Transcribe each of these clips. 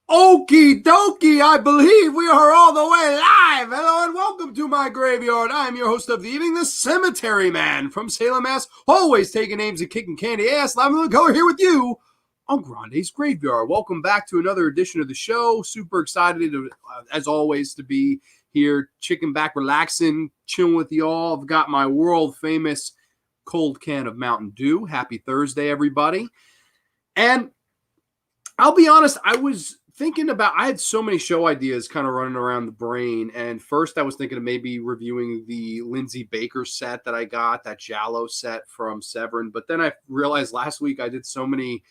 Okie dokie, I believe we are all the way live. Hello and welcome to my graveyard. I am your host of the evening, the Cemetery Man from Salem, Mass. Always taking names and kicking candy ass. I'm going to go here with you on Grande's Graveyard. Welcome back to another edition of the show. Super excited, as always, to be here, chicken back, relaxing, chilling with y'all. I've got my world famous cold can of Mountain Dew. Happy Thursday, everybody. And I'll be honest, I was thinking about, I had so many show ideas kind of running around the brain. And first I was thinking of maybe reviewing the Lindsay Baker set that I got, that Giallo set from Severin. But then I realized last week I did so many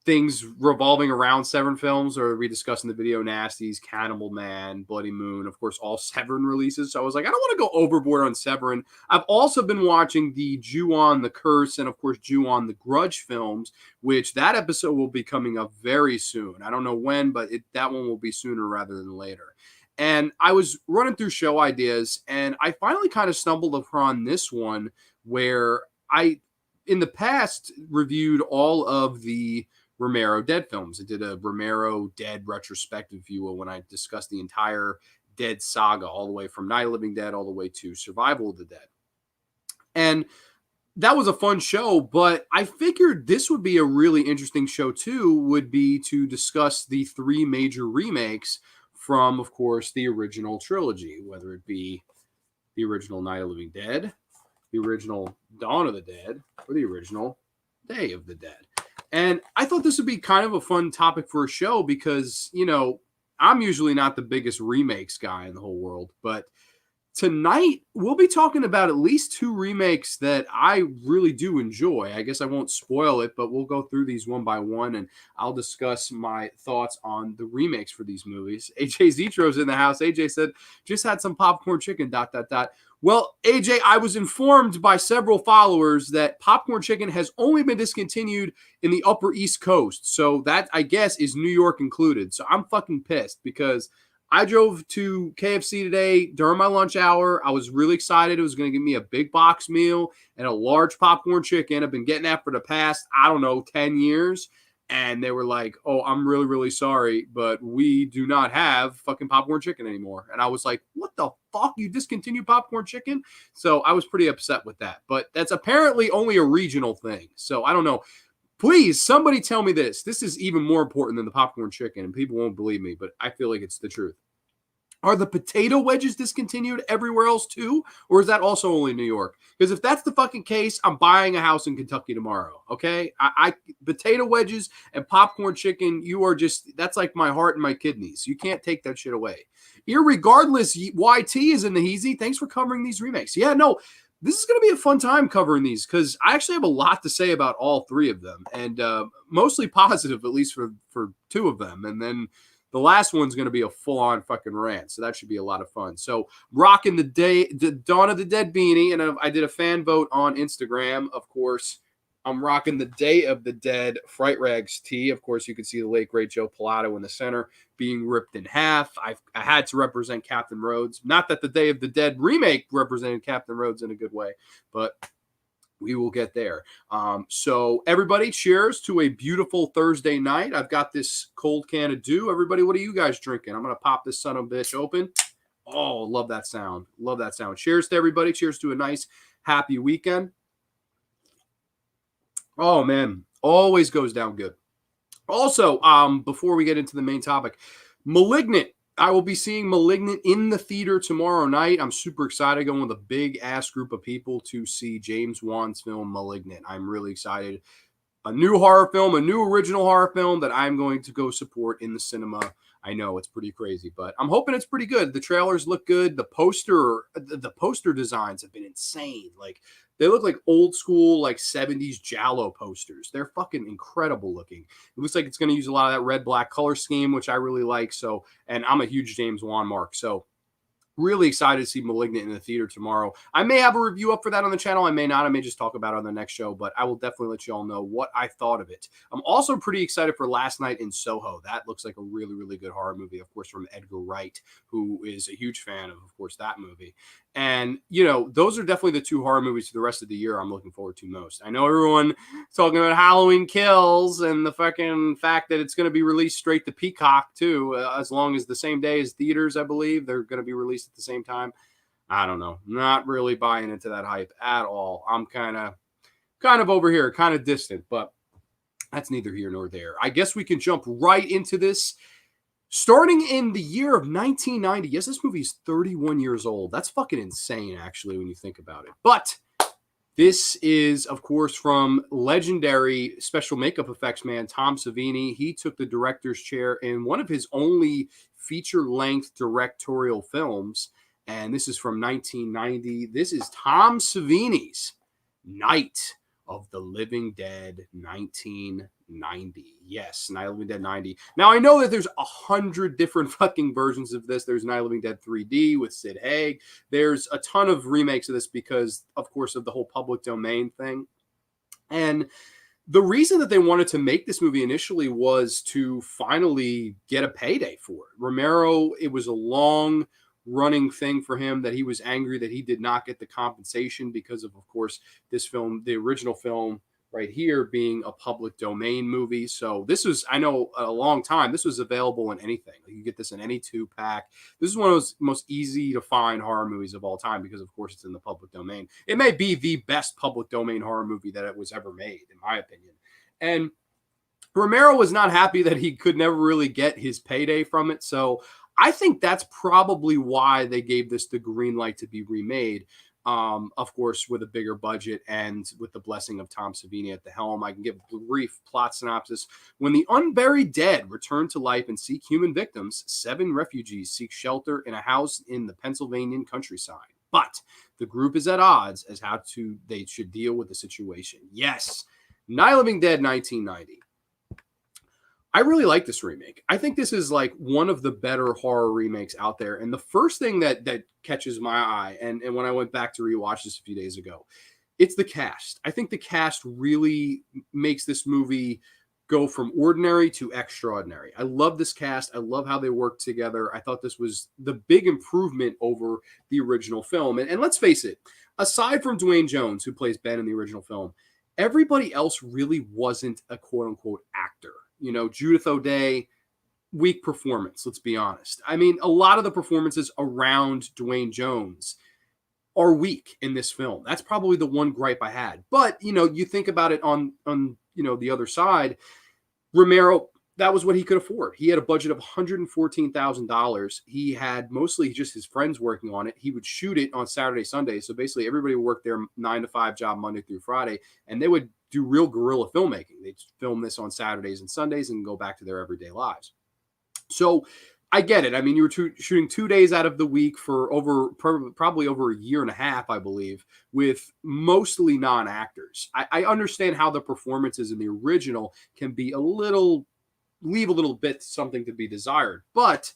things revolving around Severin films, or we discussed in the video Nasties, Cannibal Man, Bloody Moon, of course, all Severin releases. So I was like, I don't want to go overboard on Severin. I've also been watching the Ju-On the Curse and, of course, Ju-On the Grudge films, which that episode will be coming up very soon. I don't know when, but that one will be sooner rather than later. And I was running through show ideas, and I finally kind of stumbled upon this one where I, in the past, reviewed all of the Romero Dead films. I did a Romero Dead retrospective, if you will, when I discussed the entire Dead saga, all the way from Night of the Living Dead all the way to Survival of the Dead. And that was a fun show, but I figured this would be a really interesting show too, would be to discuss the three major remakes from, of course, the original trilogy, whether it be the original Night of the Living Dead, the original Dawn of the Dead, or the original Day of the Dead. And I thought this would be kind of a fun topic for a show because, you know, I'm usually not the biggest remakes guy in the whole world. But tonight, we'll be talking about at least two remakes that I really do enjoy. I guess I won't spoil it, but we'll go through these one by one, and I'll discuss my thoughts on the remakes for these movies. AJ Zetro's in the house. AJ said, just had some popcorn chicken, ... Well, AJ, I was informed by several followers that popcorn chicken has only been discontinued in the Upper East Coast. So that, I guess, is New York included. So I'm fucking pissed because I drove to KFC today during my lunch hour. I was really excited. It was going to give me a big box meal and a large popcorn chicken. I've been getting that for the past, 10 years. And they were like, oh, I'm really, really sorry, but we do not have fucking popcorn chicken anymore. And I was like, what the fuck? You discontinued popcorn chicken? So I was pretty upset with that. But that's apparently only a regional thing. So I don't know. Please, somebody tell me this. This is even more important than the popcorn chicken, and people won't believe me, but I feel like it's the truth. Are the potato wedges discontinued everywhere else too? Or is that also only New York? Because if that's the fucking case, I'm buying a house in Kentucky tomorrow. Okay. I potato wedges and popcorn chicken, that's like my heart and my kidneys. You can't take that shit away. EarRegardlessYT is in the heezy. Thanks for covering these remakes. Yeah, no, this is going to be a fun time covering these because I actually have a lot to say about all three of them, and mostly positive, at least for two of them. And then the last one's going to be a full-on fucking rant, so that should be a lot of fun. So, rocking the Dawn of the Dead beanie, and I did a fan vote on Instagram, of course. I'm rocking the Day of the Dead Fright Rags tee. Of course, you can see the late, great Joe Pilato in the center being ripped in half. I had to represent Captain Rhodes. Not that the Day of the Dead remake represented Captain Rhodes in a good way, but we will get there. So everybody, cheers to a beautiful Thursday night. I've got this cold can of Dew. Everybody, what are you guys drinking? I'm going to pop this son of a bitch open. Oh, love that sound. Love that sound. Cheers to everybody. Cheers to a nice, happy weekend. Oh, man. Always goes down good. Also, before we get into the main topic, Malignant. I will be seeing Malignant in the theater tomorrow night. I'm super excited, going with a big-ass group of people to see James Wan's film Malignant. I'm really excited. A new horror film, a new original horror film that I'm going to go support in the cinema. I know it's pretty crazy, but I'm hoping it's pretty good. The trailers look good. The poster designs have been insane. Like, they look like old school, like 70s Giallo posters. They're fucking incredible looking. It looks like it's going to use a lot of that red-black color scheme, which I really like. So, and I'm a huge James Wan mark. So, Really excited to see Malignant in the theater tomorrow. I may have a review up for that on the channel. I may not. I may just talk about it on the next show, but I will definitely let you all know what I thought of it. I'm also pretty excited for Last Night in Soho. That looks like a really, really good horror movie, of course, from Edgar Wright, who is a huge fan of course, that movie. And, you know, those are definitely the two horror movies for the rest of the year I'm looking forward to most. I know everyone talking about Halloween Kills and the fucking fact that it's going to be released straight to Peacock, too, as long as the same day as theaters, I believe. They're going to be released at the same time. I don't know. Not really buying into that hype at all. I'm kind of over here, kind of distant, but that's neither here nor there. I guess we can jump right into this. Starting in the year of 1990. Yes, this movie is 31 years old. That's fucking insane, actually, when you think about it. But this is, of course, from legendary special makeup effects man Tom Savini. He took the director's chair in one of his only feature-length directorial films, and this is from 1990. This is Tom Savini's Night of the Living Dead 1990. Yes, Night of the Living Dead 90. Now, I know that there's 100 different fucking versions of this. There's Night of the Living Dead 3D with Sid Haig. There's a ton of remakes of this because, of course, of the whole public domain thing. And the reason that they wanted to make this movie initially was to finally get a payday for it. Romero, it was a long running thing for him that he was angry that he did not get the compensation because of course, this film, the original film right here, being a public domain movie. So this was, I know, a long time. This was available in anything. You can get this in any 2-pack. This is one of those most easy to find horror movies of all time because, of course, it's in the public domain. It may be the best public domain horror movie that it was ever made, in my opinion. And Romero was not happy that he could never really get his payday from it. So I think that's probably why they gave this the green light to be remade. Of course, with a bigger budget and with the blessing of Tom Savini at the helm. I can give a brief plot synopsis. When the unburied dead return to life and seek human victims, 7 refugees seek shelter in a house in the Pennsylvania countryside. But the group is at odds as how they should deal with the situation. Yes, Night of the Living Dead 1990. I really like this remake. I think this is like one of the better horror remakes out there. And the first thing that catches my eye, and when I went back to rewatch this a few days ago, it's the cast. I think the cast really makes this movie go from ordinary to extraordinary. I love this cast. I love how they work together. I thought this was the big improvement over the original film. And let's face it, aside from Dwayne Jones, who plays Ben in the original film, everybody else really wasn't a quote-unquote actor. You know, Judith O'Dea, weak performance, let's be honest. I mean, a lot of the performances around Dwayne Jones are weak in this film. That's probably the one gripe I had. But, you know, you think about it on you know, the other side, Romero, that was what he could afford. He had a budget of $114,000. He had mostly just his friends working on it. He would shoot it on Saturday, Sunday. So basically everybody would work their 9-to-5 job Monday through Friday, and they would do real guerrilla filmmaking. They'd film this on Saturdays and Sundays and go back to their everyday lives. So I get it. I mean, you were shooting 2 days out of the week for probably over a year and a half, I believe, with mostly non-actors. I understand how the performances in the original can be leave a little bit something to be desired. But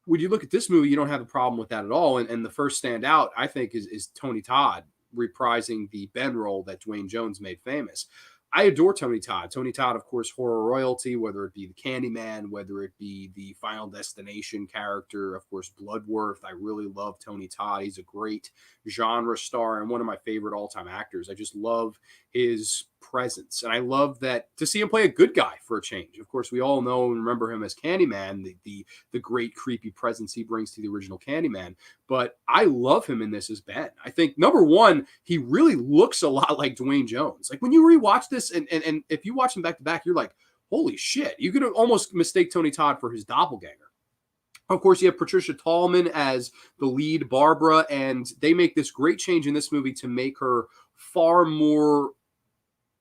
when you look at this movie, you don't have a problem with that at all. And the first standout, I think, is Tony Todd reprising the Ben role that Dwayne Jones made famous. I adore Tony Todd. Tony Todd, of course, horror royalty, whether it be the Candyman, whether it be the Final Destination character, of course, Bloodworth. I really love Tony Todd. He's a great genre star and one of my favorite all-time actors. I just love his presence. And I love that to see him play a good guy for a change. Of course, we all know and remember him as Candyman, the great creepy presence he brings to the original Candyman. But I love him in this as Ben. I think, number one, he really looks a lot like Dwayne Jones. Like when you rewatch this and if you watch them back to back, you're like, holy shit. You could almost mistake Tony Todd for his doppelganger. Of course, you have Patricia Tallman as the lead Barbara, and they make this great change in this movie to make her far more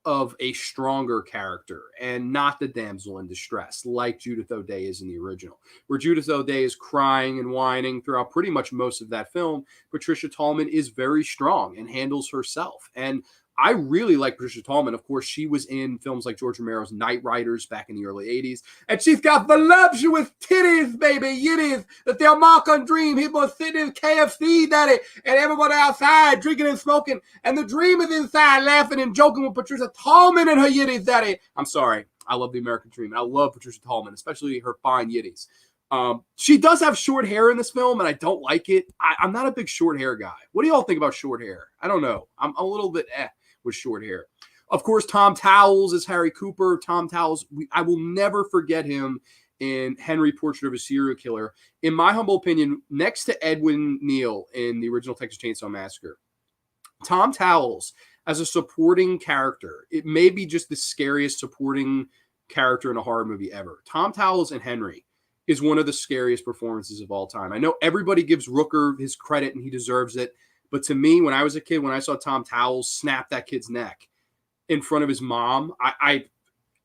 of a stronger character and not the damsel in distress like Judith O'Dea is in the original, where Judith O'Dea is crying and whining throughout pretty much most of that film. Patricia Tallman is very strong and handles herself. And I really like Patricia Tallman. Of course, she was in films like George Romero's Night Riders back in the early 80s. And she's got voluptuous titties, baby, yitties, that they'll mock on Dream. People are sitting in KFC, daddy, and everybody outside drinking and smoking. And the Dream is inside laughing and joking with Patricia Tallman and her yitties, daddy. I'm sorry. I love the American Dream. And I love Patricia Tallman, especially her fine yitties. She does have short hair in this film, and I don't like it. I'm not a big short hair guy. What do y'all think about short hair? I don't know. I'm a little bit with short hair. Of course, Tom Towles is Harry Cooper. Tom Towles, I will never forget him in Henry, Portrait of a Serial Killer. In my humble opinion, next to Edwin Neal in the original Texas Chainsaw Massacre, Tom Towles as a supporting character, it may be just the scariest supporting character in a horror movie ever. Tom Towles in Henry is one of the scariest performances of all time. I know everybody gives Rooker his credit and he deserves it. But to me, when I was a kid, when I saw Tom Towles snap that kid's neck in front of his mom, I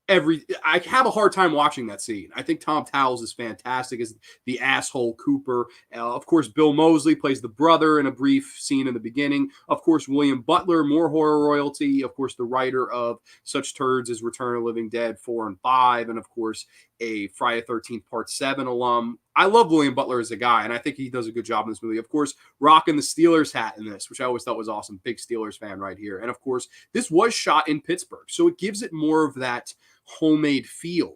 have a hard time watching that scene. I think Tom Towles is fantastic as the asshole Cooper. Of course, Bill Moseley plays the brother in a brief scene in the beginning. Of course, William Butler, more horror royalty. Of course, the writer of such turds as Return of the Living Dead 4 and 5. And of course, a Friday the 13th Part 7 alum. I love William Butler as a guy, and I think he does a good job in this movie. Of course, rocking the Steelers hat in this, which I always thought was awesome. Big Steelers fan right here. And of course, this was shot in Pittsburgh, so it gives it more of that homemade feel,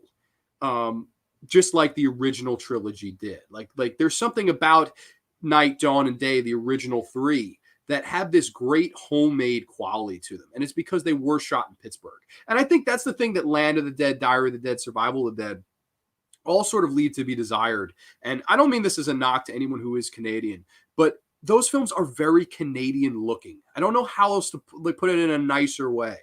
just like the original trilogy did. Like there's something about Night, Dawn, and Day, the original three, that have this great homemade quality to them. And it's because they were shot in Pittsburgh. And I think that's the thing that Land of the Dead, Diary of the Dead, Survival of the Dead all sort of leave to be desired. And I don't mean this as a knock to anyone who is Canadian, but those films are very Canadian looking. I don't know how else to put it in a nicer way,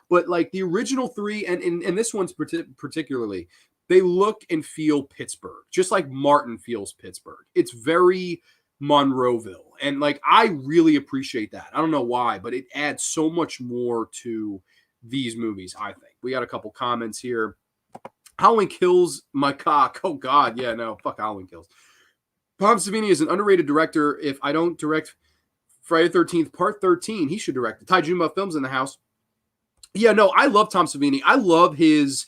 but like the original three, and this one's particularly, they look and feel Pittsburgh, just like Martin feels Pittsburgh. It's very Monroeville. And like, I really appreciate that. I don't know why, but it adds so much more to these movies, I think. We got a couple comments here. Halloween Kills my cock. Oh, God. Yeah, no. Fuck Halloween Kills. Tom Savini is an underrated director. If I don't direct Friday the 13th, Part 13, he should direct it. Joonbug Films in the house. Yeah, no, I love Tom Savini. I love his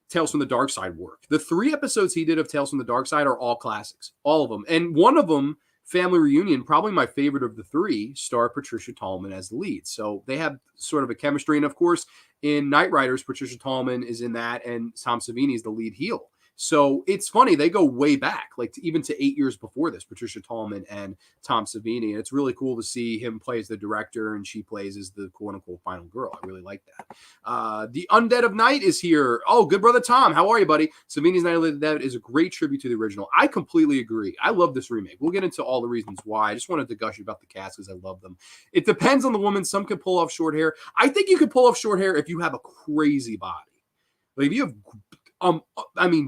Tales from the Dark Side work. The 3 episodes he did of Tales from the Dark Side are all classics. All of them. And one of them, Family Reunion, probably my favorite of the 3, star Patricia Tallman as the lead. So they have sort of a chemistry. And of course, in Night Riders, Patricia Tallman is in that, and Tom Savini is the lead heel. So it's funny, they go way back, like even to 8 years before this, Patricia Tallman and Tom Savini. And it's really cool to see him play as the director and she plays as the quote-unquote final girl. I really like that. The Undead of Night is here. Oh, good brother Tom. How are you, buddy? Savini's Night of the Dead is a great tribute to the original. I completely agree. I love this remake. We'll get into all the reasons why. I just wanted to gush about the cast because I love them. It depends on the woman. Some can pull off short hair. I think you can pull off short hair if you have a crazy body. Like if you have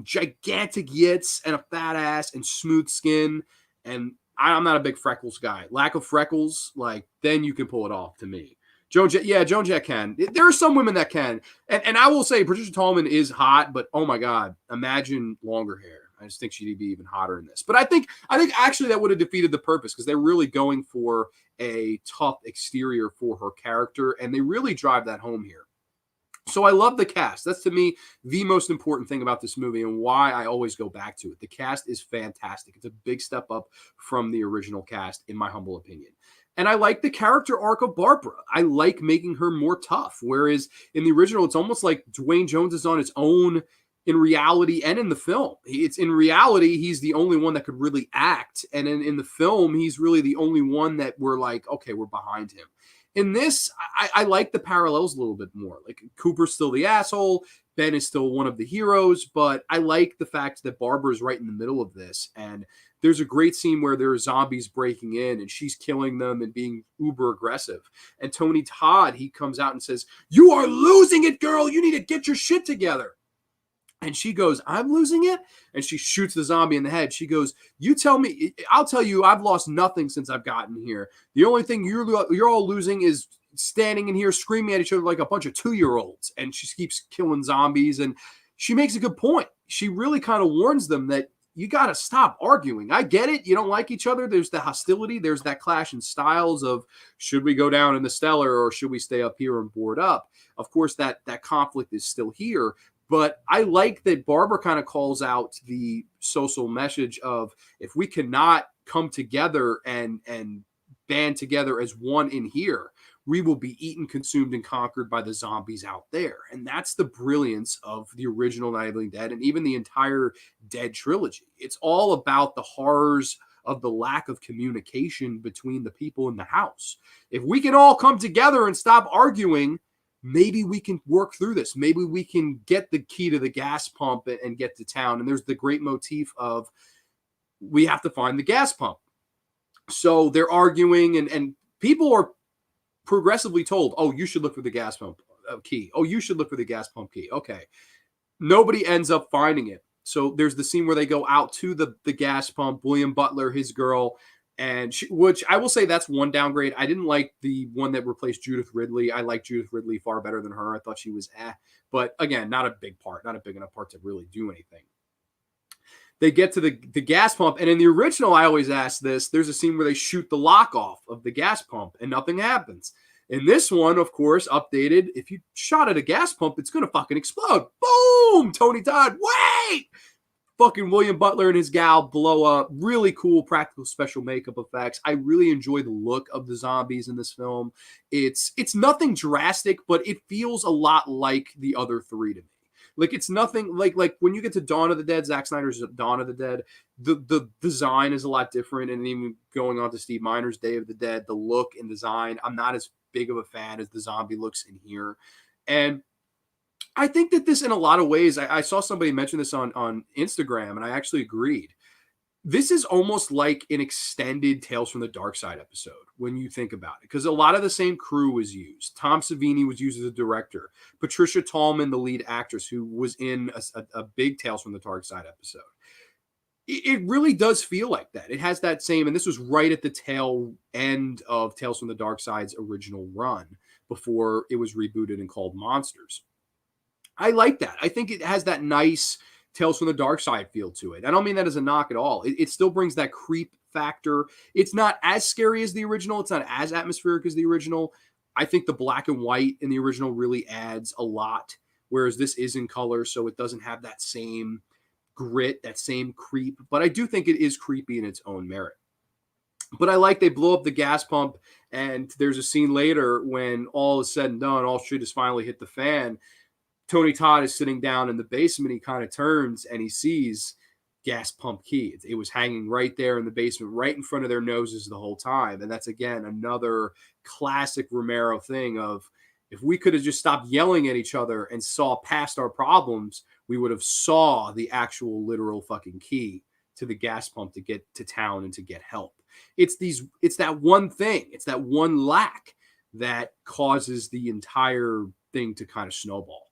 gigantic yits and a fat ass and smooth skin. And I'm not a big freckles guy. Lack of freckles, like, then you can pull it off to me. Joan Jett can. There are some women that can. And I will say Patricia Tallman is hot, but oh my God, imagine longer hair. I just think she'd be even hotter in this. But I think actually that would have defeated the purpose because they're really going for a tough exterior for her character. And they really drive that home here. So I love the cast. That's, to me, the most important thing about this movie and why I always go back to it. The cast is fantastic. It's a big step up from the original cast, in my humble opinion. And I like the character arc of Barbara. I like making her more tough, whereas in the original, it's almost like Dwayne Jones is on his own in reality and in the film. It's in reality, he's the only one that could really act. And in the film, he's really the only one that we're like, okay, we're behind him. In this, I like the parallels a little bit more. Like Cooper's still the asshole. Ben is still one of the heroes. But I like the fact that Barbara's right in the middle of this. And there's a great scene where there are zombies breaking in and she's killing them and being uber aggressive. And Tony Todd, he comes out and says, "You are losing it, girl. You need to get your shit together." And she goes, "I'm losing it?" And she shoots the zombie in the head. She goes, "You tell me, I'll tell you, I've lost nothing since I've gotten here. The only thing you're all losing is standing in here screaming at each other like a bunch of 2-year-olds." And she keeps killing zombies. And she makes a good point. She really kind of warns them that you got to stop arguing. I get it. You don't like each other. There's the hostility. There's that clash in styles of, should we go down in the cellar or should we stay up here and board up? Of course, that conflict is still here. But I like that Barbara kind of calls out the social message of, if we cannot come together and band together as one in here, we will be eaten, consumed, and conquered by the zombies out there. And that's the brilliance of the original Night of the Living Dead and even the entire Dead trilogy. It's all about the horrors of the lack of communication between the people in the house. If we can all come together and stop arguing, maybe we can work through this. Maybe we can get the key to the gas pump and get to town. And there's the great motif of, we have to find the gas pump. So they're arguing, and people are progressively told, oh, you should look for the gas pump key. Oh, you should look for the gas pump key. Okay. Nobody ends up finding it. So there's the scene where they go out to the gas pump, William Butler, his girl, and which I will say that's one downgrade. I didn't like the one that replaced Judith Ridley. I like Judith Ridley far better than her. I thought she was but again, not a big enough part to really do anything. They get to the gas pump, and in the original, I always ask this, there's a scene where they shoot the lock off of the gas pump and nothing happens. In this one, of course, updated, if you shot at a gas pump, it's going to fucking explode. Boom! Tony Todd, wait! Fucking William Butler and his gal blow up. Really cool practical special makeup effects. I really enjoy the look of the zombies in this film. It's nothing drastic, but it feels a lot like the other three to me. Like, it's nothing like when you get to Dawn of the Dead, Zack Snyder's Dawn of the Dead, the design is a lot different. And even going on to Steve Miner's Day of the Dead, the look and design, I'm not as big of a fan as the zombie looks in here. And I think that this, in a lot of ways, I saw somebody mention this on Instagram, and I actually agreed. This is almost like an extended Tales from the Dark Side episode when you think about it, because a lot of the same crew was used. Tom Savini was used as a director. Patricia Tallman, the lead actress, who was in a big Tales from the Dark Side episode. It really does feel like that. It has that same, and this was right at the tail end of Tales from the Dark Side's original run before it was rebooted and called Monsters. I like that. I think it has that nice Tales from the Dark Side feel to it. I don't mean that as a knock at all. It still brings that creep factor. It's not as scary as the original. It's not as atmospheric as the original. I think the black and white in the original really adds a lot, whereas this is in color, so it doesn't have that same grit, that same creep. But I do think it is creepy in its own merit. But I like they blow up the gas pump, and there's a scene later when all is said and done, all shit has finally hit the fan. Tony Todd is sitting down in the basement. He kind of turns and he sees gas pump key. It was hanging right there in the basement, right in front of their noses the whole time. And that's, again, another classic Romero thing of, if we could have just stopped yelling at each other and saw past our problems, we would have saw the actual literal fucking key to the gas pump to get to town and to get help. It's that one thing. It's that one lack that causes the entire thing to kind of snowball.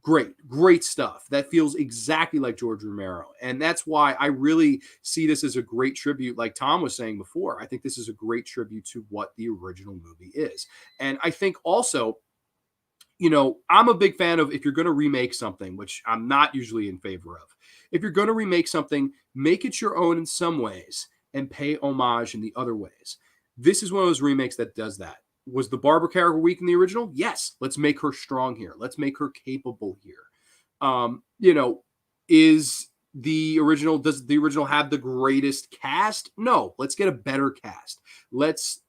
Great stuff. That feels exactly like George Romero. And that's why I really see this as a great tribute. Like Tom was saying before, I think this is a great tribute to what the original movie is. And I think also, I'm a big fan of, if you're going to remake something, which I'm not usually in favor of, if you're going to remake something, make it your own in some ways and pay homage in the other ways. This is one of those remakes that does that. Was the Barbara character weak in the original? Yes. Let's make her strong here. Let's make her capable here. Does the original have the greatest cast? No. Let's get a better cast. Let's,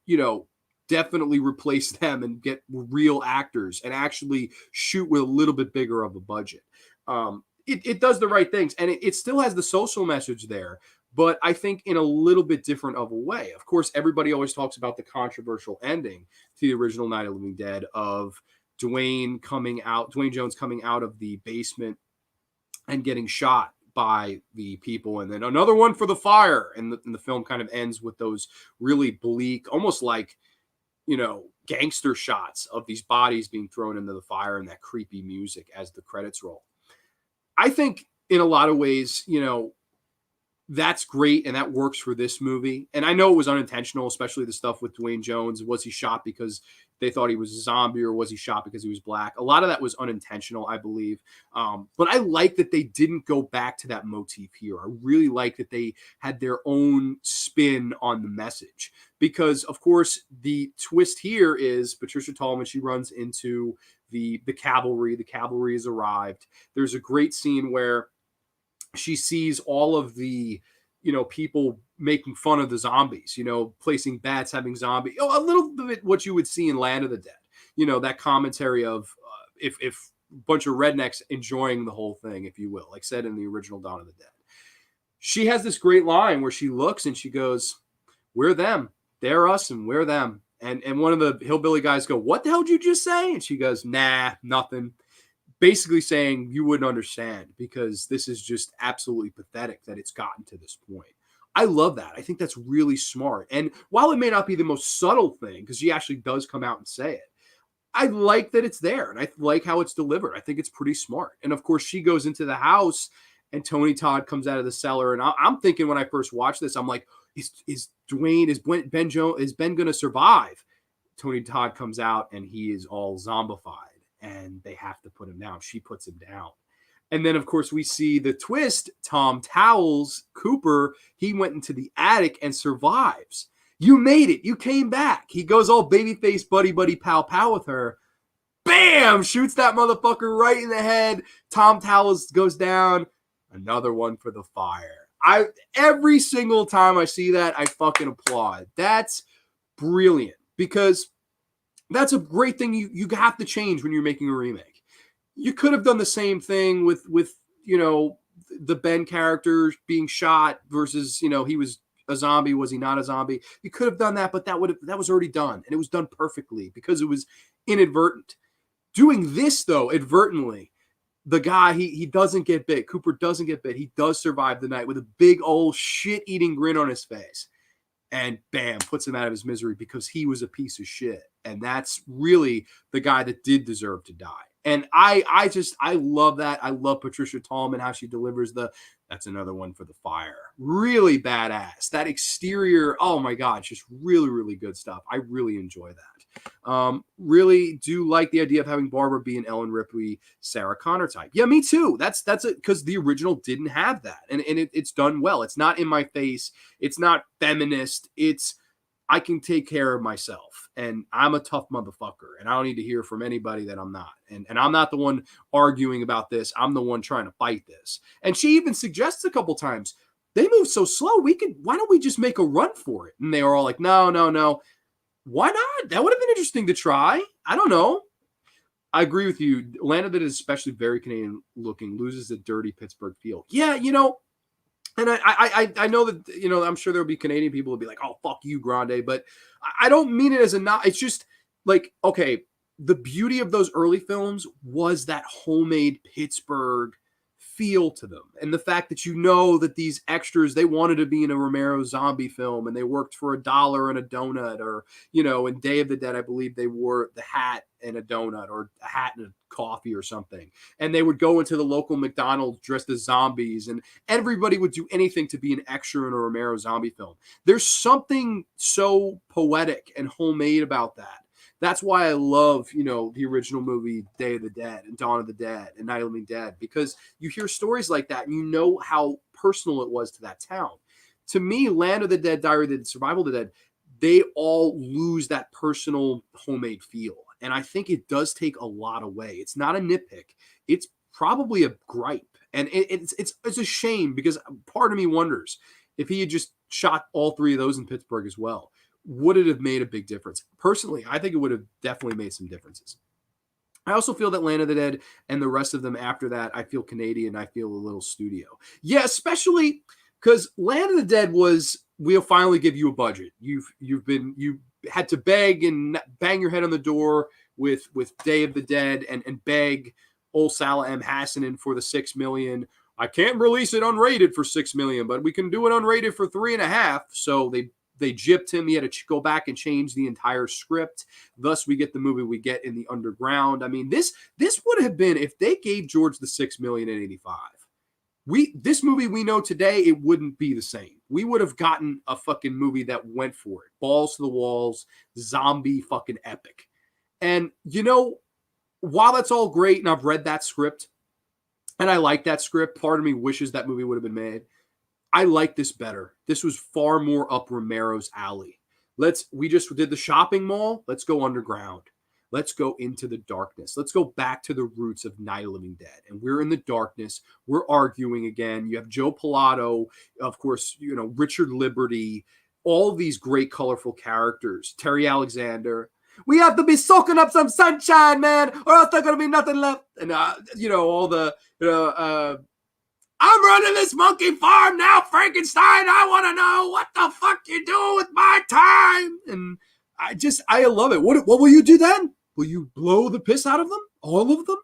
definitely replace them and get real actors and actually shoot with a little bit bigger of a budget. It does the right things, and it still has the social message there, but I think in a little bit different of a way. Of course, everybody always talks about the controversial ending to the original Night of the Living Dead of Dwayne Jones coming out of the basement and getting shot by the people, and then another one for the fire. And the film kind of ends with those really bleak, almost like, gangster shots of these bodies being thrown into the fire and that creepy music as the credits roll. I think in a lot of ways, that's great, and that works for this movie. And I know it was unintentional, especially the stuff with Dwayne Jones. Was he shot because they thought he was a zombie, or was he shot because he was black? A lot of that was unintentional, I believe. But I like that they didn't go back to that motif here. I really like that they had their own spin on the message, because of course the twist here is Patricia Tallman, she runs into the cavalry. The cavalry has arrived. There's a great scene where she sees all of the, people making fun of the zombies, placing bets, having zombie, a little bit what you would see in Land of the Dead, that commentary of if a bunch of rednecks enjoying the whole thing, if you will, like said in the original Dawn of the Dead. She has this great line where she looks and she goes, "We're them, they're us, and we're them." And one of the hillbilly guys go, "What the hell did you just say?" And she goes, "Nah, nothing." Basically saying you wouldn't understand, because this is just absolutely pathetic that it's gotten to this point. I love that. I think that's really smart. And while it may not be the most subtle thing, because she actually does come out and say it, I like that it's there, and I like how it's delivered. I think it's pretty smart. And of course, she goes into the house, and Tony Todd comes out of the cellar. And I'm thinking, when I first watched this, I'm like, is Ben going to survive? Tony Todd comes out, and he is all zombified, and they have to put him down. She puts him down. And then, of course, we see the twist. Tom Towles, Cooper, he went into the attic and survives. You made it. You came back. He goes all babyface, buddy, pow, pow with her. Bam! Shoots that motherfucker right in the head. Tom Towles goes down. Another one for the fire. Every single time I see that, I fucking applaud. That's brilliant, because that's a great thing you have to change when you're making a remake. You could have done the same thing with the Ben character being shot versus, he was a zombie, was he not a zombie? You could have done that, but that was already done, and it was done perfectly because it was inadvertent. Doing this, though, advertently, the guy, he doesn't get bit. Cooper doesn't get bit. He does survive the night with a big old shit-eating grin on his face. And bam, puts him out of his misery, because he was a piece of shit. And that's really the guy that did deserve to die. And I love that. I love Patricia Tallman, how she delivers that's another one for the fire. Really badass. That exterior, oh my God, just really, really good stuff. I really enjoy that. Really do like the idea of having Barbara be an Ellen Ripley, Sarah Connor type. Yeah, me too. That's it, because the original didn't have that. And it's done well. It's not in my face. It's not feminist. It's, I can take care of myself, and I'm a tough motherfucker, and I don't need to hear from anybody that I'm not. And I'm not the one arguing about this. I'm the one trying to fight this. And she even suggests a couple times, they move so slow, why don't we just make a run for it? And they were all like, no. Why not? That would have been interesting to try. I don't know. I agree with you. Land of the Dead is especially very Canadian looking, loses the dirty Pittsburgh feel. Yeah, and I know that, I'm sure there'll be Canadian people who'll be like, oh, fuck you, Grande. But I don't mean it as a not. It's just like, okay, the beauty of those early films was that homemade Pittsburgh feel to them. And the fact that that these extras, they wanted to be in a Romero zombie film, and they worked for $1 and a donut, or, in Day of the Dead, I believe they wore the hat and a donut, or a hat and a coffee or something. And they would go into the local McDonald's dressed as zombies, and everybody would do anything to be an extra in a Romero zombie film. There's something so poetic and homemade about that. That's why I love, the original movie Day of the Dead and Dawn of the Dead and Night of the Living Dead, because you hear stories like that and you know how personal it was to that town. To me, Land of the Dead, Diary of the Dead, Survival of the Dead, they all lose that personal homemade feel. And I think it does take a lot away. It's not a nitpick. It's probably a gripe. And it's a shame, because part of me wonders if he had just shot all three of those in Pittsburgh as well, would it have made a big difference? Personally, I think it would have definitely made some differences. I also feel that Land of the Dead and the rest of them after that, I feel Canadian. I feel a little studio. Yeah, especially because Land of the Dead was, we'll finally give you a budget. You had to beg and bang your head on the door with Day of the Dead and beg old Salah M. Hassanin for the $6 million. I can't release it unrated for $6 million, but we can do it unrated for $3.5 million. So they gypped him. He had to go back and change the entire script. Thus, we get the movie we get in the underground. I mean, this would have been, if they gave George the $6 million in '85. This movie we know today, it wouldn't be the same. We would have gotten a fucking movie that went for it. Balls to the walls, zombie fucking epic. And, while that's all great, and I've read that script, and I like that script, part of me wishes that movie would have been made. I like this better. This was far more up Romero's alley. We just did the shopping mall. Let's go underground. Let's go into the darkness. Let's go back to the roots of Night of the Living Dead. And we're in the darkness. We're arguing again. You have Joe Pilato, of course, Richard Liberty, all of these great, colorful characters. Terry Alexander. We have to be soaking up some sunshine, man, or else there's going to be nothing left. And, all the, I'm running this monkey farm now, Frankenstein. I want to know what the fuck you do with my time. And I love it. What will you do then? Will you blow the piss out of them? All of them?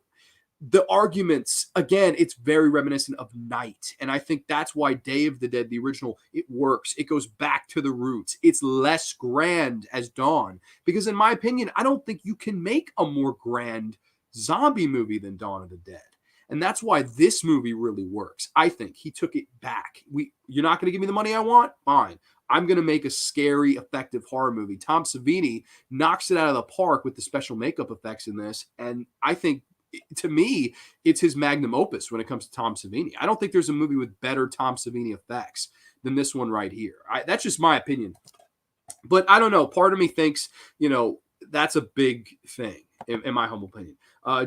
The arguments, again, it's very reminiscent of Night. And I think that's why Day of the Dead, the original, it works. It goes back to the roots. It's less grand as Dawn. Because in my opinion, I don't think you can make a more grand zombie movie than Dawn of the Dead. And that's why this movie really works. I think he took it back. You're not going to give me the money I want? Fine. I'm going to make a scary, effective horror movie. Tom Savini knocks it out of the park with the special makeup effects in this. And I think, to me, it's his magnum opus when it comes to Tom Savini. I don't think there's a movie with better Tom Savini effects than this one right here. That's just my opinion. But I don't know. Part of me thinks, that's a big thing, in my humble opinion.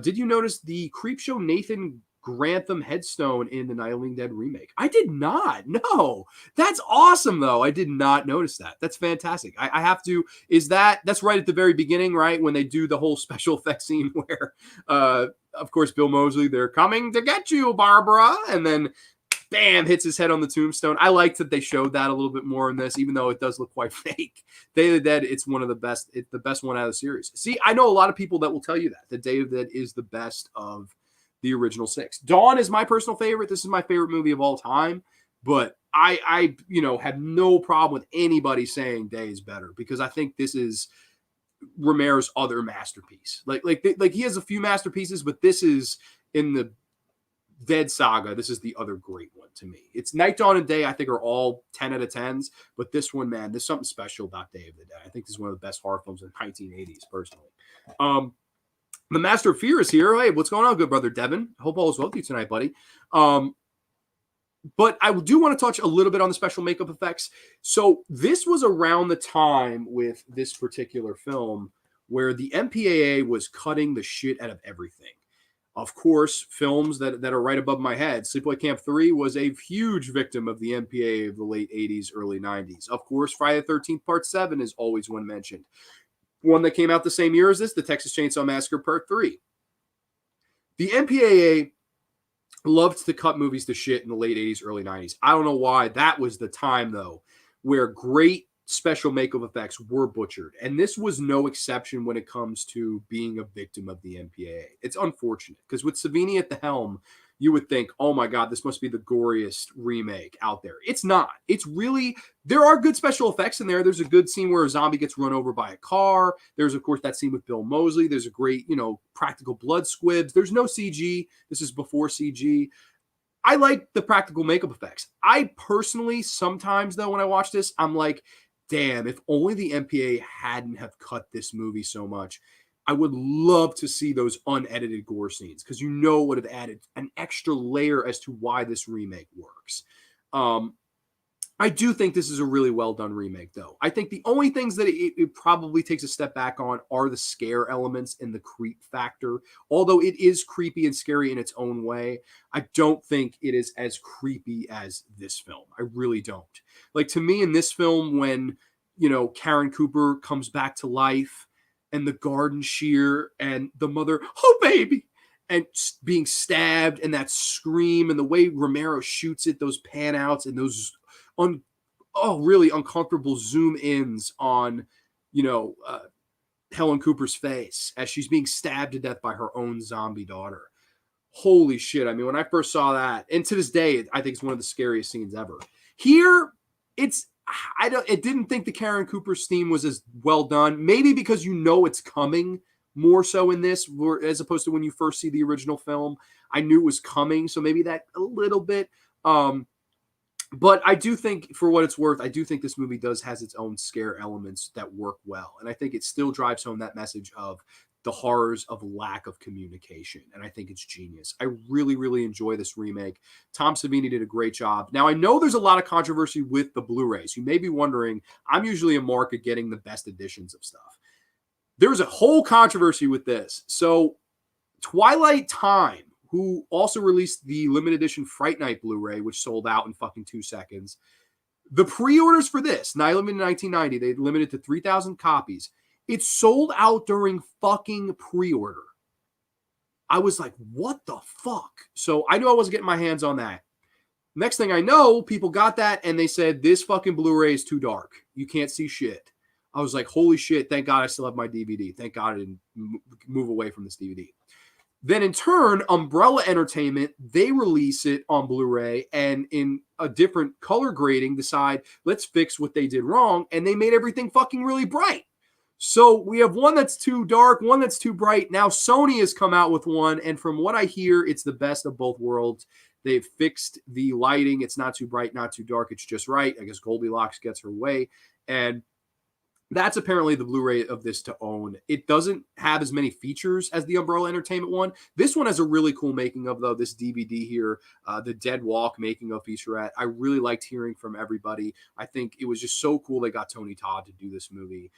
Did you notice the Creepshow Nathan Grantham headstone in the Night of the Living Dead remake? I did not. No. That's awesome, though. I did not notice that. That's fantastic. I have to. That's right at the very beginning, right? When they do the whole special effects scene where, of course, Bill Moseley, they're coming to get you, Barbara. And then, bam, hits his head on the tombstone. I liked that they showed that a little bit more in this, even though it does look quite fake. Day of the Dead, it's one of the best. It's the best one out of the series. See, I know a lot of people that will tell you that. The Day of the Dead is the best of the original 6. Dawn is my personal favorite. This is my favorite movie of all time. But I have no problem with anybody saying Day is better, because I think this is Romero's other masterpiece. Like he has a few masterpieces, but this is, in the Dead saga, this is the other great one to me. It's Night, Dawn, and Day, I think, are all 10 out of 10s, but this one, man, there's something special about Day of the Dead. I think this is one of the best horror films in the 1980s, personally. The Master of Fear is here. Hey, what's going on, good brother Devin? Hope all is well with you tonight, buddy. But I do want to touch a little bit on the special makeup effects. So this was around the time with this particular film where the MPAA was cutting the shit out of everything. Of course, films that are right above my head. Sleepaway Camp 3 was a huge victim of the MPAA of the late 80s, early 90s. Of course, Friday the 13th Part 7 is always one mentioned. One that came out the same year as this, the Texas Chainsaw Massacre Part 3. The MPAA loved to cut movies to shit in the late 80s, early 90s. I don't know why. That was the time, though, where great special makeup effects were butchered. And this was no exception when it comes to being a victim of the MPAA. It's unfortunate, because with Savini at the helm, you would think, oh my God, this must be the goriest remake out there. It's not. It's really, there are good special effects in there. There's a good scene where a zombie gets run over by a car. There's, of course, that scene with Bill Moseley. There's a great, practical blood squibs. There's no CG. This is before CG. I like the practical makeup effects. I personally, sometimes, though, when I watch this, I'm like, damn, if only the MPA hadn't have cut this movie so much. I would love to see those unedited gore scenes, because it would have added an extra layer as to why this remake works. I do think this is a really well done remake, though. I think the only things that it probably takes a step back on are the scare elements and the creep factor. Although it is creepy and scary in its own way, I don't think it is as creepy as this film. I really don't. Like, to me, in this film, when, Karen Cooper comes back to life, and the garden shear, and the mother, oh baby, and being stabbed, and that scream, and the way Romero shoots it, those pan outs, and those really uncomfortable zoom ins on, Helen Cooper's face as she's being stabbed to death by her own zombie daughter. Holy shit. I mean, when I first saw that, and to this day, I think it's one of the scariest scenes ever. Here, I didn't think the Karen Cooper's theme was as well done. Maybe because it's coming more so in this, as opposed to when you first see the original film. I knew it was coming, so maybe that a little bit. But I do think, for what it's worth, I do think this movie has its own scare elements that work well. And I think it still drives home that message of the horrors of lack of communication. And I think it's genius. I really, really enjoy this remake. Tom Savini did a great job. Now, I know there's a lot of controversy with the Blu-rays. You may be wondering, I'm usually a mark at getting the best editions of stuff. There's a whole controversy with this. So Twilight Time, who also released the limited edition Fright Night Blu-ray, which sold out in fucking 2 seconds. The pre-orders for this, Night of Night 1990, they limited to 3,000 copies. It sold out during fucking pre-order. I was like, what the fuck? So I knew I wasn't getting my hands on that. Next thing I know, people got that and they said, this fucking Blu-ray is too dark. You can't see shit. I was like, holy shit, thank God I still have my DVD. Thank God I didn't move away from this DVD. Then in turn, Umbrella Entertainment, they release it on Blu-ray and in a different color grading decide, let's fix what they did wrong. And they made everything fucking really bright. So we have one that's too dark, one that's too bright. Now Sony has come out with one. And from what I hear, it's the best of both worlds. They've fixed the lighting. It's not too bright, not too dark. It's just right. I guess Goldilocks gets her way. And that's apparently the Blu-ray of this to own. It doesn't have as many features as the Umbrella Entertainment one. This one has a really cool making of, though, this DVD here, the Dead Walk making of featurette. I really liked hearing from everybody. I think it was just so cool they got Tony Todd to do this movie.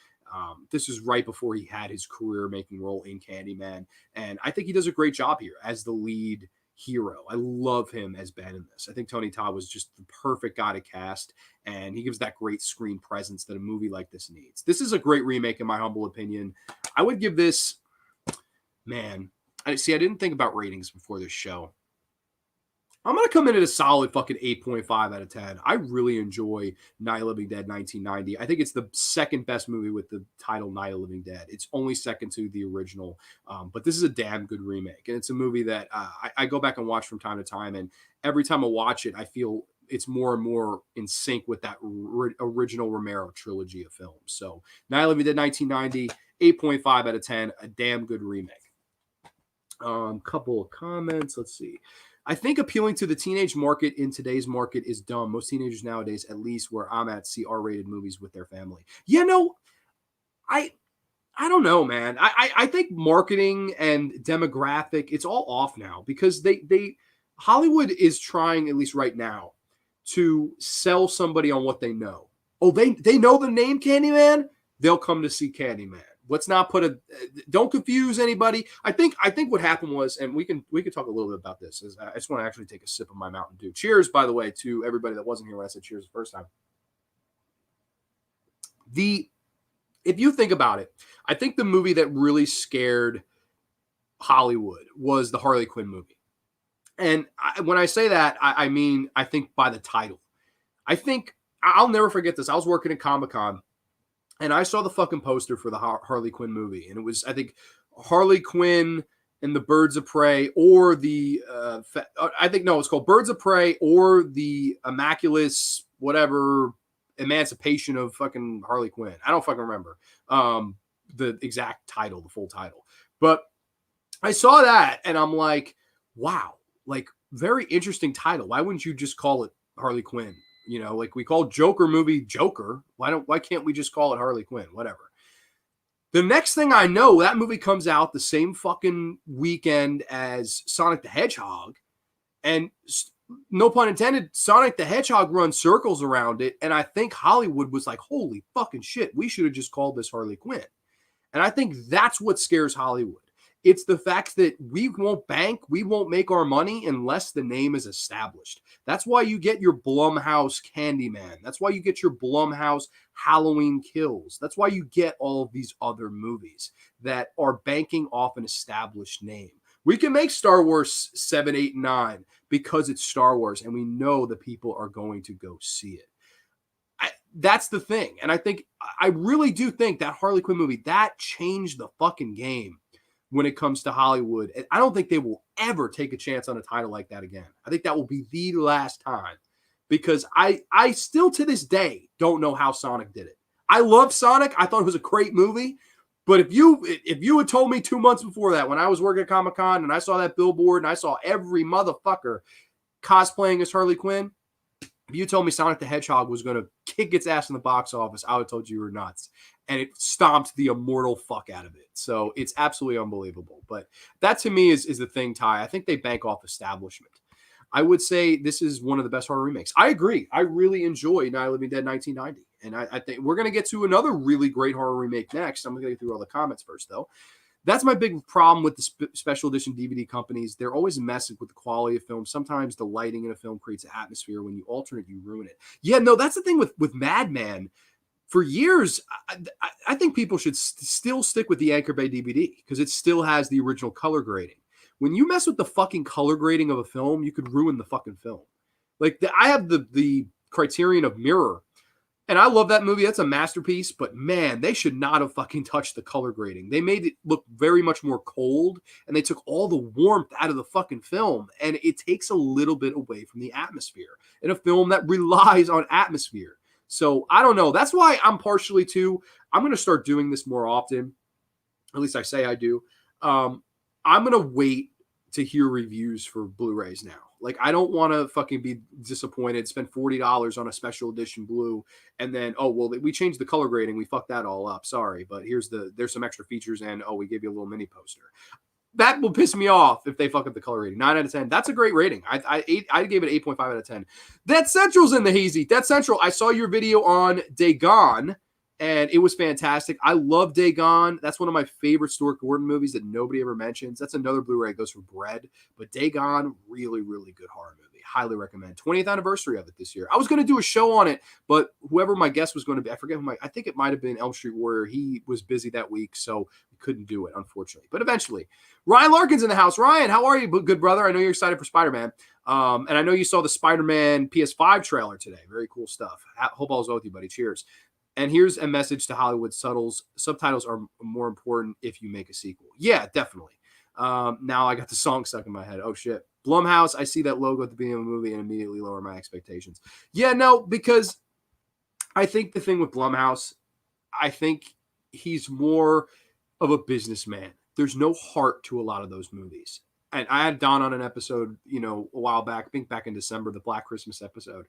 This is right before he had his career-making role in Candyman, and I think he does a great job here as the lead hero. I love him as Ben in this. I think Tony Todd was just the perfect guy to cast, and he gives that great screen presence that a movie like this needs. This is a great remake, in my humble opinion. I would give this, man, I didn't think about ratings before this show. I'm going to come in at a solid fucking 8.5 out of 10. I really enjoy Night of the Living Dead 1990. I think it's the second best movie with the title Night of the Living Dead. It's only second to the original, but this is a damn good remake. And it's a movie that I go back and watch from time to time. And every time I watch it, I feel it's more and more in sync with that original Romero trilogy of films. So Night of the Living Dead 1990, 8.5 out of 10, a damn good remake. Couple of comments. Let's see. I think appealing to the teenage market in today's market is dumb. Most teenagers nowadays, at least where I'm at, see R-rated movies with their family. You know, I don't know, man. I think marketing and demographic, it's all off now because Hollywood is trying, at least right now, to sell somebody on what they know. Oh, they know the name Candyman? They'll come to see Candyman. Let's not don't confuse anybody. I think what happened was, and we can talk a little bit about this. I just want to actually take a sip of my Mountain Dew. Cheers, by the way, to everybody that wasn't here when I said cheers the first time. If you think about it, I think the movie that really scared Hollywood was the Harley Quinn movie. And when I say that, I mean, I think by the title. I think, I'll never forget this. I was working at Comic-Con, and I saw the fucking poster for the Harley Quinn movie. And it was, I think, Harley Quinn and the Birds of Prey, or the, it's called Birds of Prey, or the Immaculate, whatever, Emancipation of fucking Harley Quinn. I don't fucking remember the exact title, the full title. But I saw that, and I'm like, wow, like, very interesting title. Why wouldn't you just call it Harley Quinn? You know, like we call Joker movie Joker. Why can't we just call it Harley Quinn? Whatever. The next thing I know, that movie comes out the same fucking weekend as Sonic the Hedgehog. And no pun intended, Sonic the Hedgehog runs circles around it. And I think Hollywood was like, holy fucking shit, we should have just called this Harley Quinn. And I think that's what scares Hollywood. It's the fact that we won't make our money unless the name is established. That's why you get your Blumhouse Candyman. That's why you get your Blumhouse Halloween Kills. That's why you get all of these other movies that are banking off an established name. We can make Star Wars 7, 8, 9 because it's Star Wars and we know the people are going to go see it. That's the thing. And I really do think that Harley Quinn movie, that changed the fucking game when it comes to Hollywood. And I don't think they will ever take a chance on a title like that again. I think that will be the last time, because I still to this day don't know how Sonic did it. I love Sonic. I thought it was a great movie. But if you had told me 2 months before that, when I was working at Comic-Con and I saw that billboard and I saw every motherfucker cosplaying as Harley Quinn, if you told me Sonic the Hedgehog was going to kick its ass in the box office, I would have told you were nuts. and it stomped the immortal fuck out of it. So it's absolutely unbelievable. But that to me is the thing, Ty. I think they bank off establishment. I would say this is one of the best horror remakes. I agree. I really enjoy Night of the Living Dead 1990. And I think we're going to get to another really great horror remake next. I'm going to get through all the comments first, though. That's my big problem with the special edition DVD companies. They're always messing with the quality of film. Sometimes the lighting in a film creates an atmosphere. When you alter it, you ruin it. Yeah, no, that's the thing with Madman. For years, I think people should still stick with the Anchor Bay DVD because it still has the original color grading. When you mess with the fucking color grading of a film, you could ruin the fucking film. Like, I have the criterion of Mirror, and I love that movie. That's a masterpiece, but man, they should not have fucking touched the color grading. They made it look very much more cold, and they took all the warmth out of the fucking film, and it takes a little bit away from the atmosphere in a film that relies on atmosphere. So I don't know. That's why I'm partially too. I'm going to start doing this more often. At least I say I do. I'm going to wait to hear reviews for Blu-rays now. Like, I don't want to fucking be disappointed, spend $40 on a special edition blue, and then, oh, well, we changed the color grading. We fucked that all up. Sorry, but there's some extra features, and, oh, we gave you a little mini poster. That will piss me off if they fuck up the color rating. 9 out of 10. That's a great rating. I gave it 8.5 out of 10. Dead Central's in the hazy. Dead Central, I saw your video on Day Gone, and it was fantastic. I love Day Gone. That's one of my favorite Stuart Gordon movies that nobody ever mentions. That's another Blu-ray that goes for bread. But Day Gone, really, really good horror movie. Highly recommend. 20th anniversary of it this year. I was going to do a show on it, but whoever my guest was going to be, I forget I think it might have been Elm Street Warrior. He was busy that week, so we couldn't do it, unfortunately. But eventually. Ryan Larkin's in the house. Ryan, how are you, good brother? I know you're excited for Spider-Man. And I know you saw the Spider-Man PS5 trailer today. Very cool stuff. Hope all's well with you, buddy. Cheers. And here's a message to Hollywood. Subtitles are more important if you make a sequel. Yeah, definitely. Now I got the song stuck in my head. Oh, shit. Blumhouse, I see that logo at the beginning of the movie and immediately lower my expectations. Yeah, no, because I think the thing with Blumhouse, I think he's more of a businessman. There's no heart to a lot of those movies. And I had Don on an episode, a while back, I think back in December, the Black Christmas episode.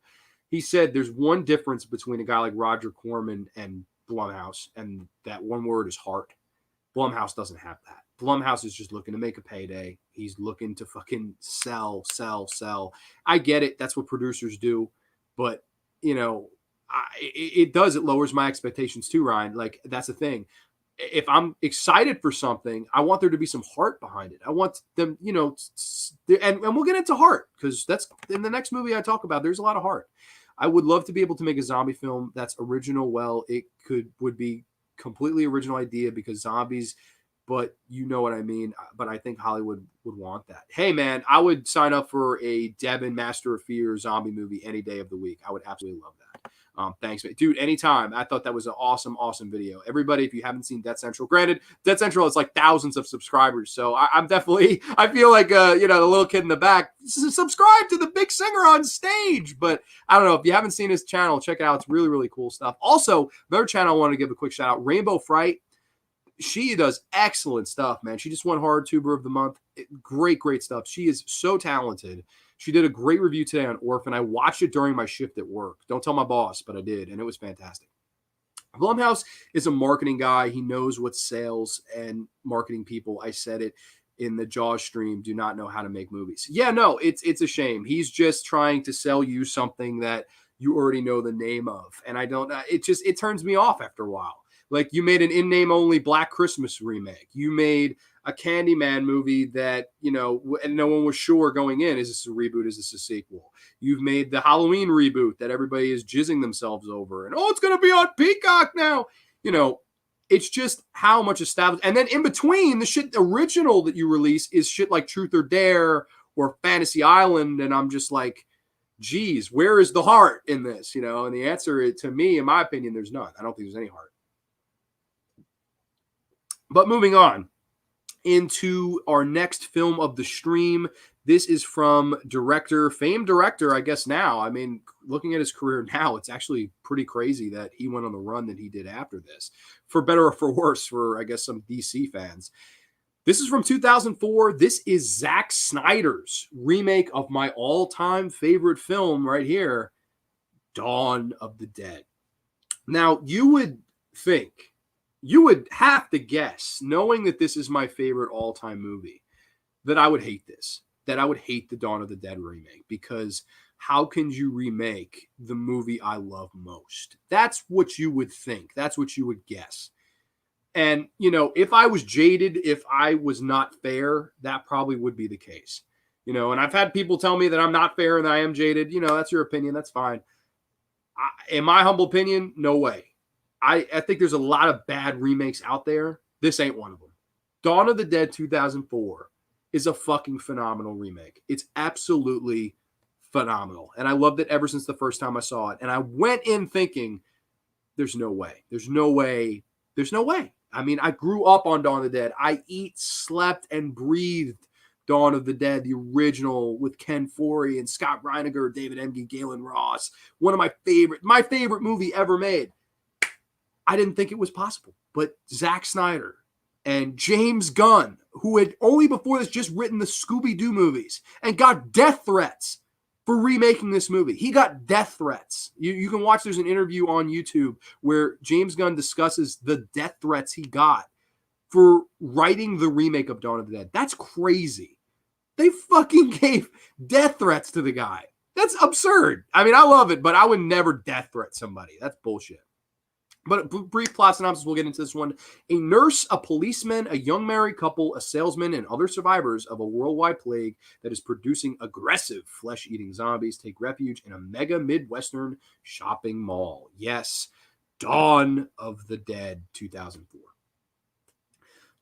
He said there's one difference between a guy like Roger Corman and Blumhouse, and that one word is heart. Blumhouse doesn't have that. Blumhouse is just looking to make a payday. He's looking to fucking sell. I get it. That's what producers do. But, it lowers my expectations too, Ryan. Like, that's the thing. If I'm excited for something, I want there to be some heart behind it. I want them, and we'll get into heart because that's in the next movie I talk about. There's a lot of heart. I would love to be able to make a zombie film that's original. Well, it would be completely original idea because zombies, but you know what I mean. But I think Hollywood would want that. Hey, man, I would sign up for a Devin Master of Fear zombie movie any day of the week. I would absolutely love that. Thanks, dude. Anytime. I thought that was an awesome video. Everybody, if you haven't seen Dead Central, granted, Dead Central has like thousands of subscribers. So I feel like, the little kid in the back, subscribe to the big singer on stage. But I don't know. If you haven't seen his channel, check it out. It's really, really cool stuff. Also, another channel I want to give a quick shout out, Rainbow Fright. She does excellent stuff, man. She just won Horror Tuber of the Month. Great stuff. She is so talented. She did a great review today on Orphan. I watched it during my shift at work. Don't tell my boss, but I did, and it was fantastic. Blumhouse is a marketing guy. He knows what sales and marketing people, I said it in the Jaws stream, do not know how to make movies. Yeah, no, it's a shame. He's just trying to sell you something that you already know the name of. And it turns me off after a while. Like, you made an in-name only Black Christmas remake. You made a Candyman movie that, and no one was sure going in, is this a reboot? Is this a sequel? You've made the Halloween reboot that everybody is jizzing themselves over. And, it's going to be on Peacock now. It's just how much established. And then in between, the shit original that you release is shit like Truth or Dare or Fantasy Island. And I'm just like, geez, where is the heart in this? And the answer, to me, in my opinion, there's none. I don't think there's any heart. But moving on into our next film of the stream. This is from famed director, I guess now. I mean, looking at his career now, it's actually pretty crazy that he went on the run that he did after this. For better or for worse, for, I guess, some DC fans. This is from 2004. This is Zack Snyder's remake of my all-time favorite film right here, Dawn of the Dead. Now, you would think you would have to guess, knowing that this is my favorite all-time movie, that I would hate this, that I would hate the Dawn of the Dead remake, because how can you remake the movie I love most? That's what you would think. That's what you would guess. And, you know, if I was jaded, if I was not fair, that probably would be the case. You know, and I've had people tell me that I'm not fair and that I am jaded. You know, that's your opinion. That's fine. In my humble opinion, no way. I think there's a lot of bad remakes out there. This ain't one of them. Dawn of the Dead 2004 is a fucking phenomenal remake. It's absolutely phenomenal. And I loved it ever since the first time I saw it. And I went in thinking, there's no way. There's no way. There's no way. I mean, I grew up on Dawn of the Dead. I slept, and breathed Dawn of the Dead, the original with Ken Foree and Scott Reiniger, David Emge, Galen Ross. One of my favorite movie ever made. I didn't think it was possible. But Zack Snyder and James Gunn, who had only before this just written the Scooby-Doo movies and got death threats for remaking this movie. He got death threats. You can watch, there's an interview on YouTube where James Gunn discusses the death threats he got for writing the remake of Dawn of the Dead. That's crazy. They fucking gave death threats to the guy. That's absurd. I mean, I love it, but I would never death threat somebody. That's bullshit. But brief plot synopsis, we'll get into this one. A nurse, a policeman, a young married couple, a salesman, and other survivors of a worldwide plague that is producing aggressive flesh-eating zombies take refuge in a mega Midwestern shopping mall. Yes, Dawn of the Dead 2004.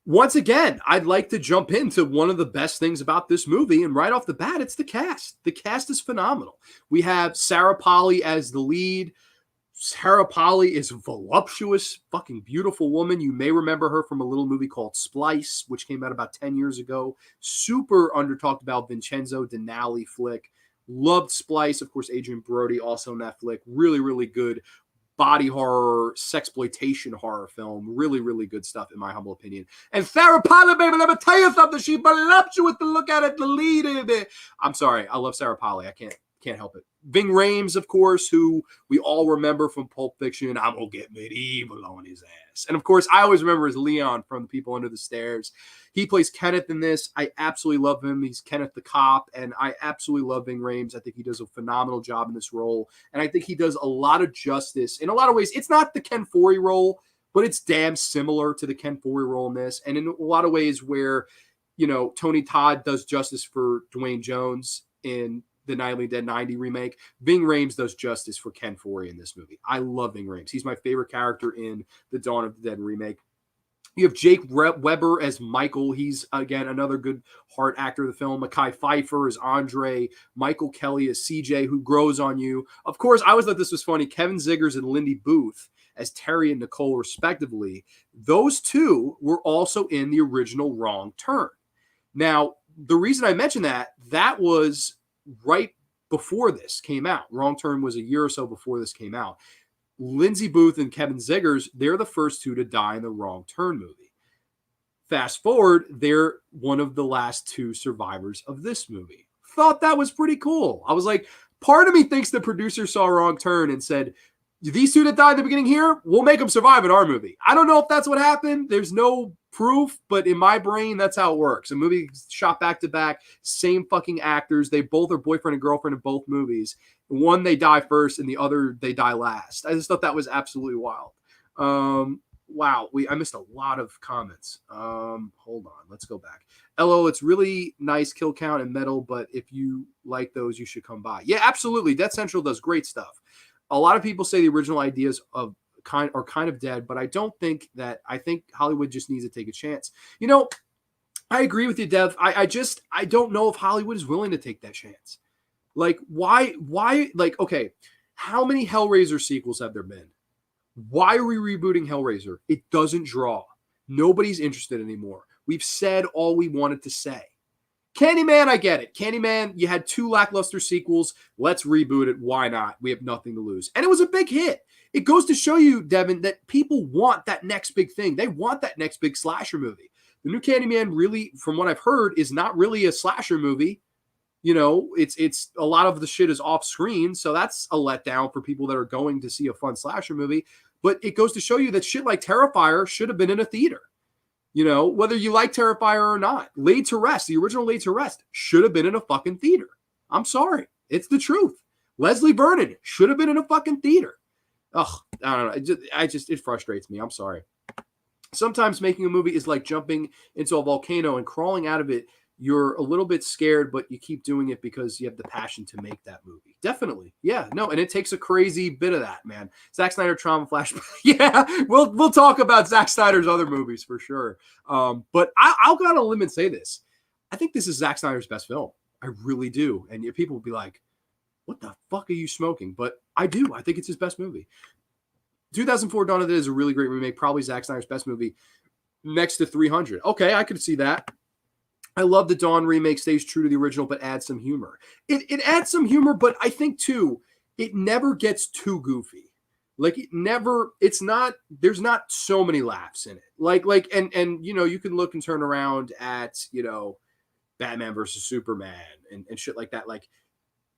Once again, I'd like to jump into one of the best things about this movie, and right off the bat, it's the cast. The cast is phenomenal. We have Sarah Polley as the lead. Sarah Polley is a voluptuous, fucking beautiful woman. You may remember her from a little movie called Splice, which came out about 10 years ago. Super under-talked about Vincenzo Denali flick. Loved Splice. Of course, Adrian Brody also in that flick. Really, really good body horror, sexploitation horror film. Really, really good stuff, in my humble opinion. And Sarah Polley, baby, let me tell you something. She's voluptuous to look at it, the lead in it. I'm sorry. I love Sarah Polley. I can't help it. Ving Rhames, of course, who we all remember from Pulp Fiction. I'm going to get medieval on his ass. And, of course, I always remember as Leon from The People Under the Stairs. He plays Kenneth in this. I absolutely love him. He's Kenneth the cop, and I absolutely love Ving Rhames. I think he does a phenomenal job in this role, and I think he does a lot of justice. In a lot of ways, it's not the Ken Foree role, but it's damn similar to the Ken Foree role in this, and in a lot of ways where, you know, Tony Todd does justice for Dwayne Jones in the Night of the Dead 90 remake. Ving Rhames does justice for Ken Foree in this movie. I love Ving Rhames. He's my favorite character in the Dawn of the Dead remake. You have Jake Weber as Michael. He's, again, another good heart actor of the film. Mekhi Phifer as Andre. Michael Kelly as CJ, who grows on you. Of course, I always thought this was funny. Kevin Ziggers and Lindy Booth as Terry and Nicole, respectively. Those two were also in the original Wrong Turn. Now, the reason I mentioned that was right before this came out. Wrong Turn was a year or so before this came out. Lindsay Booth and Kevin Ziggers, they're the first two to die in the Wrong Turn movie. Fast forward, they're one of the last two survivors of this movie. Thought that was pretty cool. I was like, part of me thinks the producer saw Wrong Turn and said, these two that died at the beginning here, we'll make them survive in our movie. I don't know if that's what happened. There's no proof, but in my brain, that's how it works. A movie shot back to back, same fucking actors. They both are boyfriend and girlfriend in both movies. One, they die first, and the other, they die last. I just thought that was absolutely wild. Wow, I missed a lot of comments. Hold on, let's go back. LO, it's really nice kill count and metal, but if you like those, you should come by. Yeah, absolutely. Death Central does great stuff. A lot of people say the original ideas are kind of dead, but I don't think that. I think Hollywood just needs to take a chance. You know, I agree with you, Dev. I don't know if Hollywood is willing to take that chance. Like, why, like, okay, how many Hellraiser sequels have there been? Why are we rebooting Hellraiser? It doesn't draw. Nobody's interested anymore. We've said all we wanted to say. Candyman, I get it. Candyman, you had 2 lackluster sequels. Let's reboot it. Why not? We have nothing to lose. And it was a big hit. It goes to show you, Devin, that people want that next big thing. They want that next big slasher movie. The new Candyman really, from what I've heard, is not really a slasher movie. You know, it's a lot of the shit is off screen. So that's a letdown for people that are going to see a fun slasher movie. But it goes to show you that shit like Terrifier should have been in a theater. You know, whether you like Terrifier or not. Laid to Rest, the original Laid to Rest, should have been in a fucking theater. I'm sorry. It's the truth. Leslie Vernon should have been in a fucking theater. Ugh, I don't know. It frustrates me. I'm sorry. Sometimes making a movie is like jumping into a volcano and crawling out of it. You're a little bit scared, but you keep doing it because you have the passion to make that movie. Definitely. Yeah, no, and it takes a crazy bit of that, man. Zack Snyder trauma flashback. Yeah, we'll talk about Zack Snyder's other movies for sure. But I'll go on a limb and say this. I think this is Zack Snyder's best film. I really do. And people will be like, what the fuck are you smoking? But I do. I think it's his best movie. 2004 Dawn of the Dead is a really great remake. Probably Zack Snyder's best movie next to 300. Okay, I could see that. I love the Dawn remake, stays true to the original, but adds some humor. It adds some humor, but I think, too, it never gets too goofy. Like, there's not so many laughs in it. And you know, you can look and turn around at, you know, Batman versus Superman and shit like that. Like,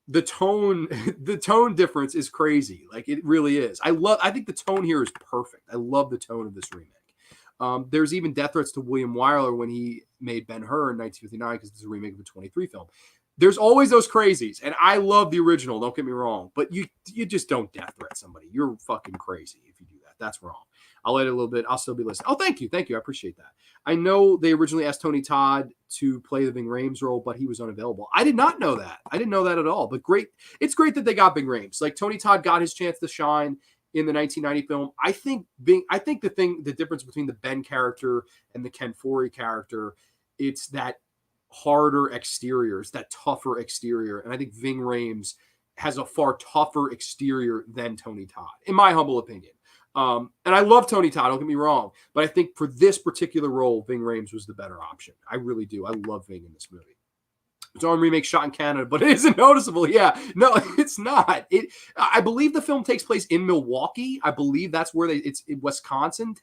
the tone difference is crazy. Like, it really is. I think the tone here is perfect. I love the tone of this remake. There's even death threats to William Wyler when he made Ben-Hur in 1959 because it's a remake of a 23 film. There's always those crazies, and I love the original, don't get me wrong, but you just don't death threat somebody. You're fucking crazy if you do that. That's wrong. I'll edit a little bit. I'll still be listening. Oh, thank you. I appreciate that. I know they originally asked Tony Todd to play the Ving Rhames role, but he was unavailable. I did not know that. I didn't know that at all, but great. It's great that they got Ving Rhames. Like, Tony Todd got his chance to shine in the 1990 film. I think the difference between the Ben character and the Ken Foree character, it's that harder exterior, it's that tougher exterior. And I think Ving Rhames has a far tougher exterior than Tony Todd, in my humble opinion. And I love Tony Todd, don't get me wrong, but I think for this particular role, Ving Rhames was the better option. I really do. I love Ving in this movie. It's on remake shot in Canada, but it isn't noticeable. Yeah, no, it's not. I believe the film takes place in Milwaukee. I believe that's where it's in Wisconsin,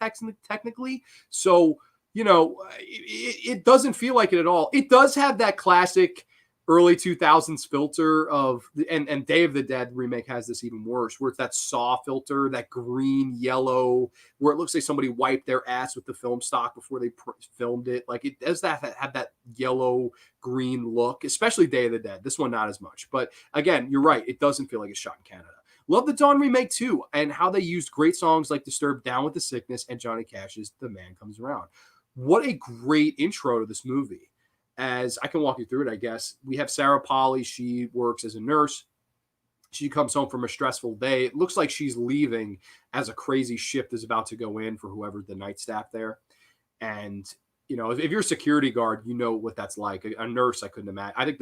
technically. So, you know, it doesn't feel like it at all. It does have that classic early 2000s filter of, and Day of the Dead remake has this even worse, where it's that saw filter, that green, yellow, where it looks like somebody wiped their ass with the film stock before they filmed it. Like, it does have that yellow, green look, especially Day of the Dead. This one, not as much. But again, you're right. It doesn't feel like it's shot in Canada. Love the Dawn remake too, and how they used great songs like Disturbed, Down with the Sickness, and Johnny Cash's The Man Comes Around. What a great intro to this movie. As I can walk you through it, I guess. We have Sarah Polley. She works as a nurse. She comes home from a stressful day. It looks like she's leaving as a crazy shift is about to go in for whoever the night staff there. And, you know, if you're a security guard, you know what that's like. A nurse, I couldn't imagine. I think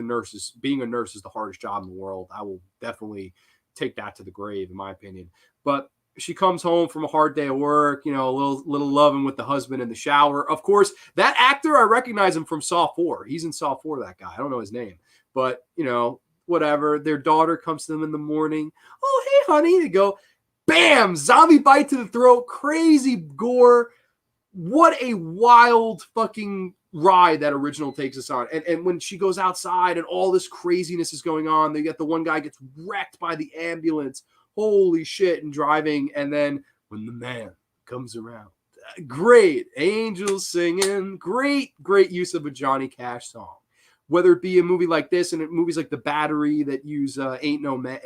being a nurse is the hardest job in the world. I will definitely take that to the grave, in my opinion. But she comes home from a hard day of work, you know, a little loving with the husband in the shower. Of course, that actor, I recognize him from Saw 4. He's in Saw 4, that guy. I don't know his name. But, you know, whatever. Their daughter comes to them in the morning. Oh, hey, honey. They go, bam, zombie bite to the throat, crazy gore. What a wild fucking ride that original takes us on. And when she goes outside and all this craziness is going on, they get the one guy gets wrecked by the ambulance. Holy shit, and driving, and then when the man comes around, great angels singing, great use of a Johnny Cash song. Whether it be a movie like this and movies like The Battery that use Ain't No Way?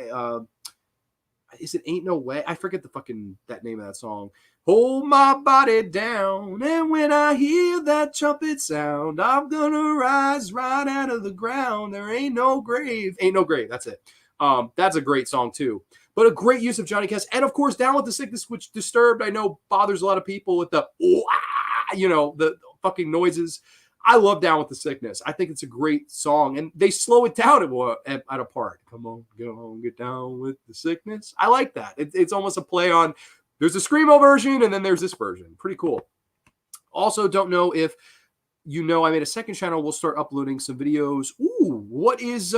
I forget that name of that song. Hold my body down, and when I hear that trumpet sound, I'm gonna rise right out of the ground. There ain't no grave. Ain't no grave. That's it. That's a great song too. But a great use of Johnny Cash. And, of course, Down with the Sickness, which Disturbed, I know, bothers a lot of people with the, you know, the fucking noises. I love Down with the Sickness. I think it's a great song. And they slow it down at a part. Come on, get down with the sickness. I like that. It's almost a play on, there's a Screamo version, and then there's this version. Pretty cool. Also, don't know if you know, I made a second channel. We'll start uploading some videos. Ooh, what's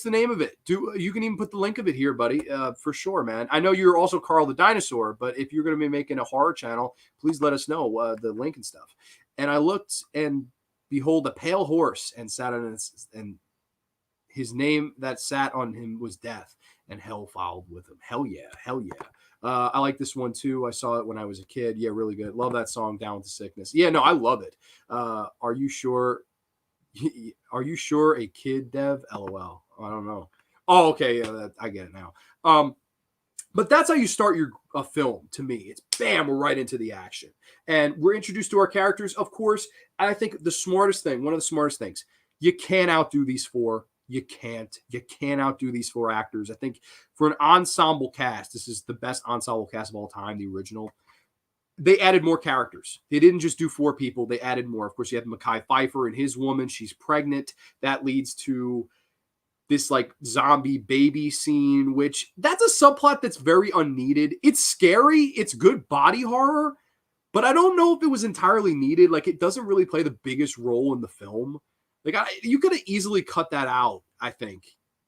the name of it? You can even put the link of it here, buddy, for sure, man. I know you're also Carl the Dinosaur, but if you're going to be making a horror channel, please let us know the link and stuff. And I looked, and behold, a pale horse and sat on it, and his name that sat on him was Death. and hell followed with him. Hell yeah, hell yeah. I like this one too. I saw it when I was a kid. Yeah, really good. Love that song, Down with the Sickness. Yeah, no, I love it. Are you sure? Are you sure a kid dev? LOL. I don't know. Oh, okay. Yeah, I get it now. But that's how you start a film. To me, it's bam, we're right into the action, and we're introduced to our characters. Of course, I think one of the smartest things, you can't outdo these four. You can't outdo these four actors. I think for an ensemble cast, this is the best ensemble cast of all time. The original. They added more characters. They didn't just do four people. They added more. Of course, you have Mekhi Phifer and his woman. She's pregnant. That leads to this like zombie baby scene, which that's a subplot that's very unneeded. It's scary. It's good body horror, but I don't know if it was entirely needed. Like, it doesn't really play the biggest role in the film. Like, you could have easily cut that out, I think.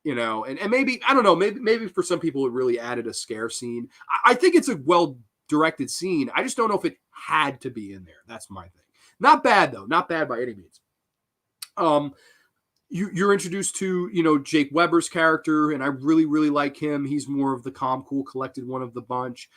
And maybe, I don't know, maybe for some people it really added a scare scene. I think it's a well-directed scene. I just don't know if it had to be in there. That's my thing. Not bad, though. Not bad by any means. You're introduced to, Jake Weber's character, and I really, really like him. He's more of the calm, cool, collected one of the bunch.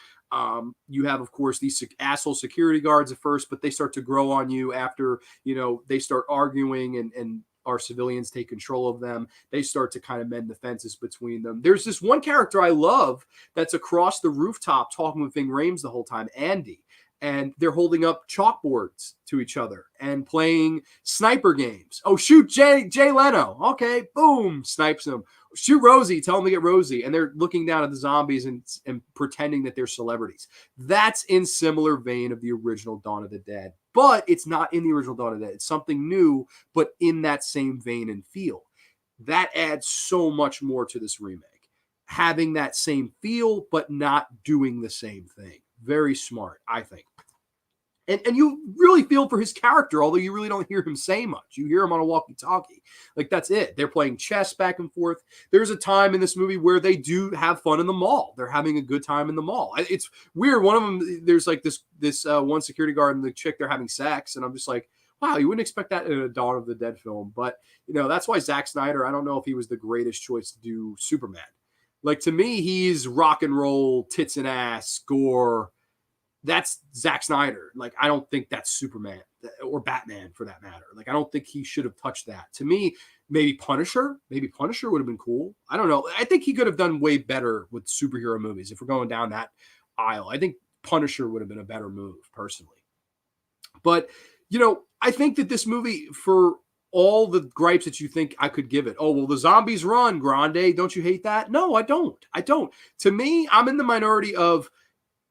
You have, of course, these asshole security guards at first, but they start to grow on you after, they start arguing and our civilians take control of them. They start to kind of mend the fences between them. There's this one character I love that's across the rooftop talking with Ving Rhames the whole time, Andy. And they're holding up chalkboards to each other and playing sniper games. Oh, shoot Jay Leno. Okay, boom, snipes him. Shoot Rosie, tell him to get Rosie. And they're looking down at the zombies and pretending that they're celebrities. That's in similar vein of the original Dawn of the Dead. But it's not in the original Dawn of the Dead. It's something new, but in that same vein and feel. That adds so much more to this remake. Having that same feel, but not doing the same thing. Very smart, I think. And you really feel for his character, although you really don't hear him say much. You hear him on a walkie-talkie. Like, that's it. They're playing chess back and forth. There's a time in this movie where they do have fun in the mall. They're having a good time in the mall. It's weird. One of them, there's like this one security guard and the chick, they're having sex. And I'm just like, wow, you wouldn't expect that in a Dawn of the Dead film. But, that's why Zack Snyder, I don't know if he was the greatest choice to do Superman. Like, to me, he's rock and roll, tits and ass, gore. That's Zack Snyder. Like, I don't think that's Superman or Batman for that matter. Like, I don't think he should have touched that. To me, maybe Punisher would have been cool. I don't know. I think he could have done way better with superhero movies. If we're going down that aisle, I think Punisher would have been a better move personally. But, I think that this movie, for all the gripes that you think I could give it. Oh, well, the zombies run, Grande. Don't you hate that? No, I don't. To me, I'm in the minority of,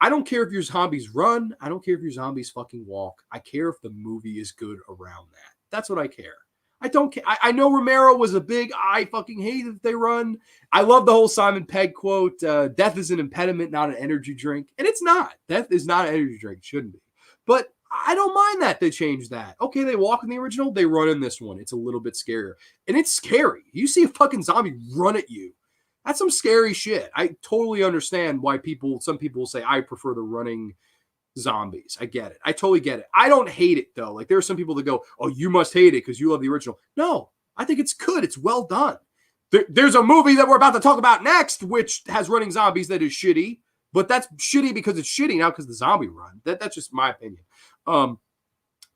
I don't care if your zombies run. I don't care if your zombies fucking walk. I care if the movie is good around that. That's what I care. I don't care. I know Romero was a big, I fucking hate if they run. I love the whole Simon Pegg quote, death is an impediment, not an energy drink. And it's not. Death is not an energy drink. It shouldn't be. But I don't mind that they changed that. Okay, they walk in the original. They run in this one. It's a little bit scarier. And it's scary. You see a fucking zombie run at you. That's some scary shit. I totally understand why some people say I prefer the running zombies. I get it. I totally get it. I don't hate it though. Like, there are some people that go, oh, you must hate it because you love the original. No, I think it's good. It's well done. There's a movie that we're about to talk about next, which has running zombies that is shitty, but that's shitty because it's shitty, not because the zombie run. That's just my opinion. And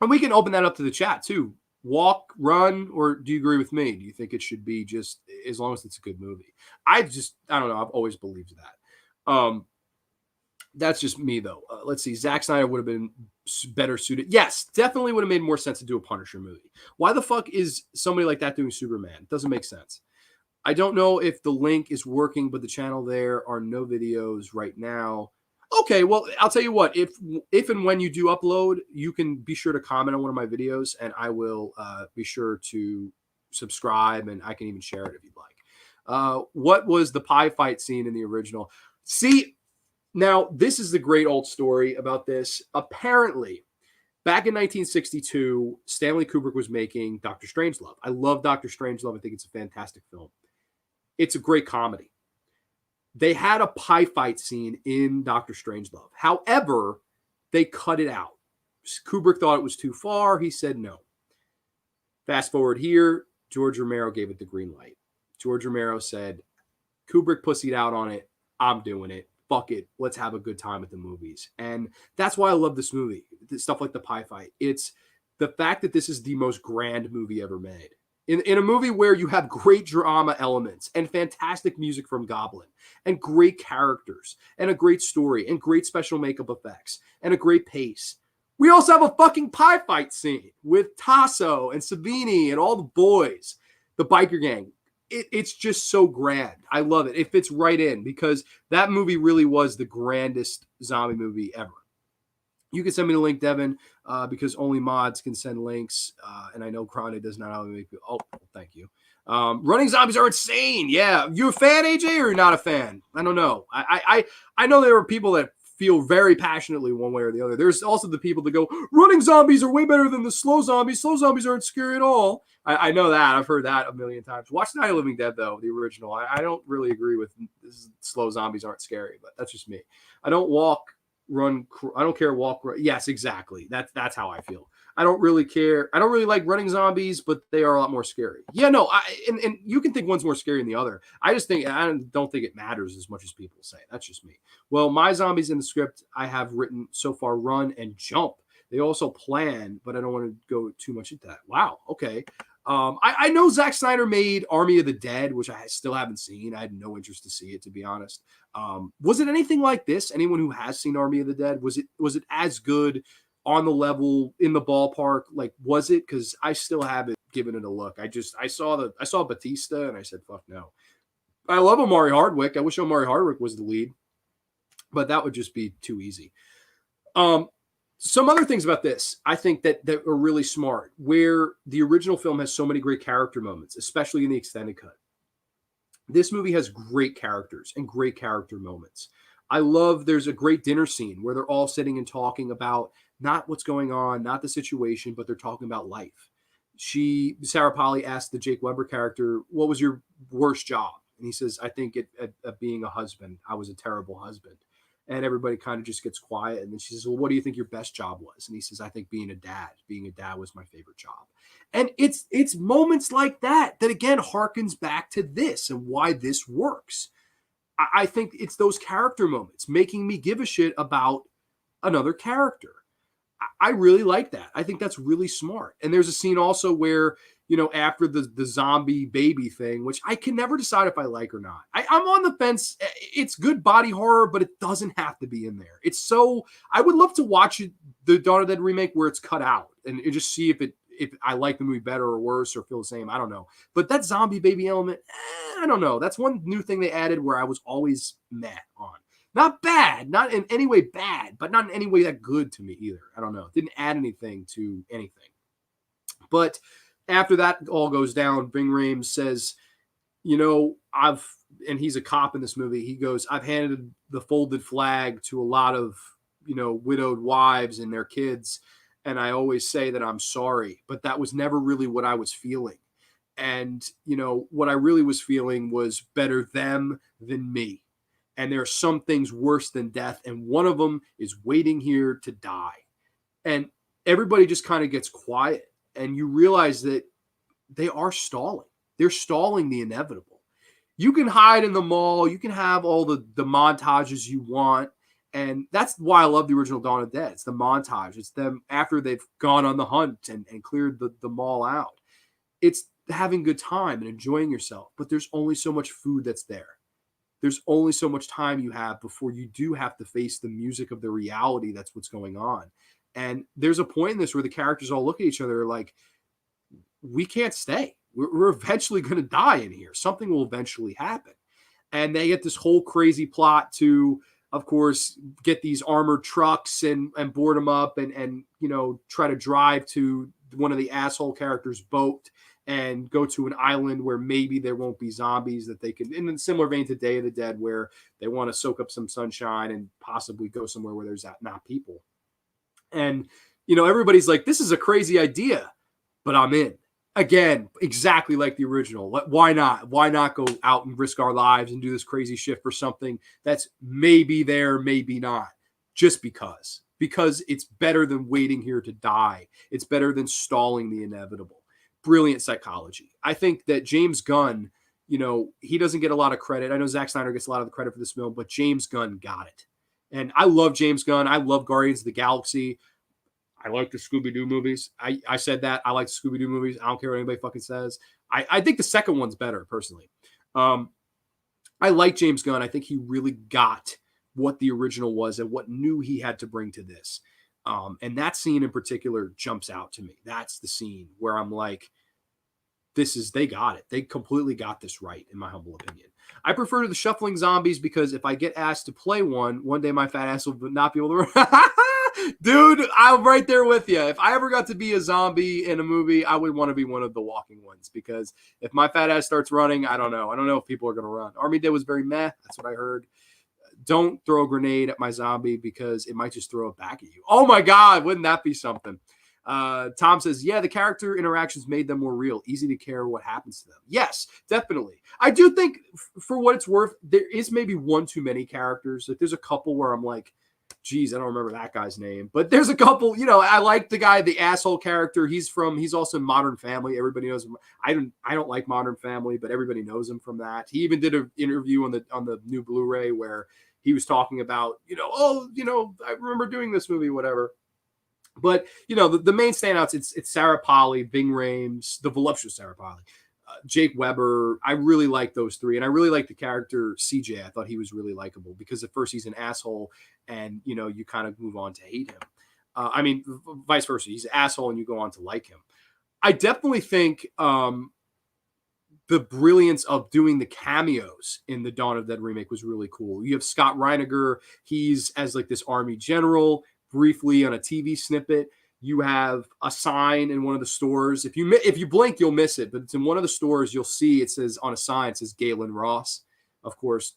we can open that up to the chat too. Walk, run, or do you agree with me? Do you think it should be just as long as it's a good movie? I don't know. I've always believed that. That's just me though. Let's see. Zack Snyder would have been better suited. Yes, definitely would have made more sense to do a Punisher movie. Why the fuck is somebody like that doing Superman? It doesn't make sense. I don't know if the link is working, but the channel there are no videos right now. Okay, well, I'll tell you what. If and when you do upload, you can be sure to comment on one of my videos, and I will be sure to subscribe, and I can even share it if you'd like. What was the pie fight scene in the original? See, now this is the great old story about this. Apparently, back in 1962, Stanley Kubrick was making Dr. Strangelove. I love Dr. Strangelove. I think it's a fantastic film. It's a great comedy. They had a pie fight scene in Dr. Strangelove. However, they cut it out. Kubrick thought it was too far. He said no. Fast forward here, George Romero gave it the green light. George Romero said, Kubrick pussied out on it. I'm doing it. Fuck it. Let's have a good time at the movies. And that's why I love this movie. Stuff like the pie fight. It's the fact that this is the most grand movie ever made. In a movie where you have great drama elements and fantastic music from Goblin and great characters and a great story and great special makeup effects and a great pace. We also have a fucking pie fight scene with Tasso and Savini and all the boys, the biker gang. It's just so grand. I love it. It fits right in because that movie really was the grandest zombie movie ever. You can send me the link, Devin, because only mods can send links. And I know Grande does not always make. Oh, thank you. Running zombies are insane. Yeah. You a fan, AJ, or you're not a fan? I don't know. I know there are people that feel very passionately one way or the other. There's also the people that go, running zombies are way better than the slow zombies. Slow zombies aren't scary at all. I know that. I've heard that a million times. Watch Night of the Living Dead, though, the original. I don't really agree with slow zombies aren't scary, but that's just me. I don't run. I don't care. Walk. Run. Yes, exactly. That's how I feel. I don't really care. I don't really like running zombies, but they are a lot more scary. Yeah, no. And you can think one's more scary than the other. I don't think it matters as much as people say. That's just me. Well, my zombies in the script I have written so far run and jump. They also plan, but I don't want to go too much into that. Wow. Okay. I know Zack Snyder made Army of the Dead, which I still haven't seen. I had no interest to see it, to be honest. Was it anything like this? Anyone who has seen Army of the Dead, was it as good, on the level, in the ballpark? Like, was it? Because I still haven't given it a look. I saw Batista and I said, fuck no. I love Omari Hardwick. I wish Omari Hardwick was the lead, but that would just be too easy. Some other things about this, I think that are really smart, where the original film has so many great character moments, especially in the extended cut. This movie has great characters and great character moments. I love there's a great dinner scene where they're all sitting and talking about not what's going on, not the situation, but they're talking about life. Sarah Polley asked the Jake Weber character, what was your worst job? And he says, I think at being a husband, I was a terrible husband. And everybody kind of just gets quiet. And then she says, well, what do you think your best job was? And he says, I think being a dad. Being a dad was my favorite job. And it's moments like that again harkens back to this and why this works. I think it's those character moments making me give a shit about another character. I really like that. I think that's really smart. And there's a scene also where, after the zombie baby thing, which I can never decide if I like or not. I'm on the fence. It's good body horror, but it doesn't have to be in there. I would love to watch the Dawn of the Dead remake where it's cut out and just see if I like the movie better or worse or feel the same. I don't know. But that zombie baby element, I don't know. That's one new thing they added where I was always mad on. Not bad, not in any way bad, but not in any way that good to me either. I don't know. It didn't add anything to anything. But after that all goes down, Ving Rhames says, and he's a cop in this movie. He goes, I've handed the folded flag to a lot of, widowed wives and their kids. And I always say that I'm sorry, but that was never really what I was feeling. And, what I really was feeling was better them than me. And there are some things worse than death. And one of them is waiting here to die. And everybody just kind of gets quiet. And you realize that they are stalling. They're stalling the inevitable. You can hide in the mall. You can have all the montages you want. And that's why I love the original Dawn of the Dead. It's the montage. It's them after they've gone on the hunt and cleared the mall out. It's having a good time and enjoying yourself. But there's only so much food that's there. There's only so much time you have before you do have to face the music of the reality that's what's going on. And there's a point in this where the characters all look at each other like, we can't stay. We're eventually going to die in here. Something will eventually happen. And they get this whole crazy plot to, of course, get these armored trucks and board them up and try to drive to one of the asshole characters' boat and go to an island where maybe there won't be zombies that they can, in a similar vein to Day of the Dead, where they want to soak up some sunshine and possibly go somewhere where there's not people. And, everybody's like, this is a crazy idea, but I'm in. Again, exactly like the original. Why not? Why not go out and risk our lives and do this crazy shit for something that's maybe there, maybe not, just because it's better than waiting here to die. It's better than stalling the inevitable. Brilliant psychology. I think that James Gunn he doesn't get a lot of credit. I know Zack Snyder gets a lot of the credit for this film, but James Gunn got it. And I love James Gunn. I love Guardians of the Galaxy. I like the Scooby-Doo movies. I said that. I like the Scooby-Doo movies. I don't care what anybody fucking says. I think the second one's better, personally. I like James Gunn. I think he really got what the original was and what new he had to bring to this. And that scene in particular jumps out to me. That's the scene where I'm like, they got it. They completely got this right, in my humble opinion. I prefer the shuffling zombies because if I get asked to play one day my fat ass will not be able to run. Dude, I'm right there with you. If I ever got to be a zombie in a movie, I would want to be one of the walking ones, because if my fat ass starts running, I don't know. I don't know if people are going to run. Army Day was very meh. That's what I heard. Don't throw a grenade at my zombie because it might just throw it back at you. Oh my God, wouldn't that be something? Tom says, yeah, the character interactions made them more real. Easy to care what happens to them. Yes, definitely. I do think, for what it's worth, there is maybe one too many characters. Like, there's a couple where I'm like, geez, I don't remember that guy's name. But there's a couple, I like the guy, the asshole character. He's also in Modern Family. Everybody knows him. I don't like Modern Family, but everybody knows him from that. He even did an interview on the new Blu-ray where he was talking about, I remember doing this movie, whatever. But, the main standouts, it's Sarah Polley, Ving Rhames, the voluptuous Sarah Polley, Jake Weber. I really like those three. And I really like the character CJ. I thought he was really likable because at first he's an asshole and, you kind of move on to hate him. Vice versa. He's an asshole and you go on to like him. I definitely think the brilliance of doing the cameos in the Dawn of the Dead remake was really cool. You have Scott Reiniger. He's as like this army general, briefly on a TV snippet. You have a sign in one of the stores. If you blink, you'll miss it, but it's in one of the stores. You'll see it says on a sign, it says Galen Ross, of course,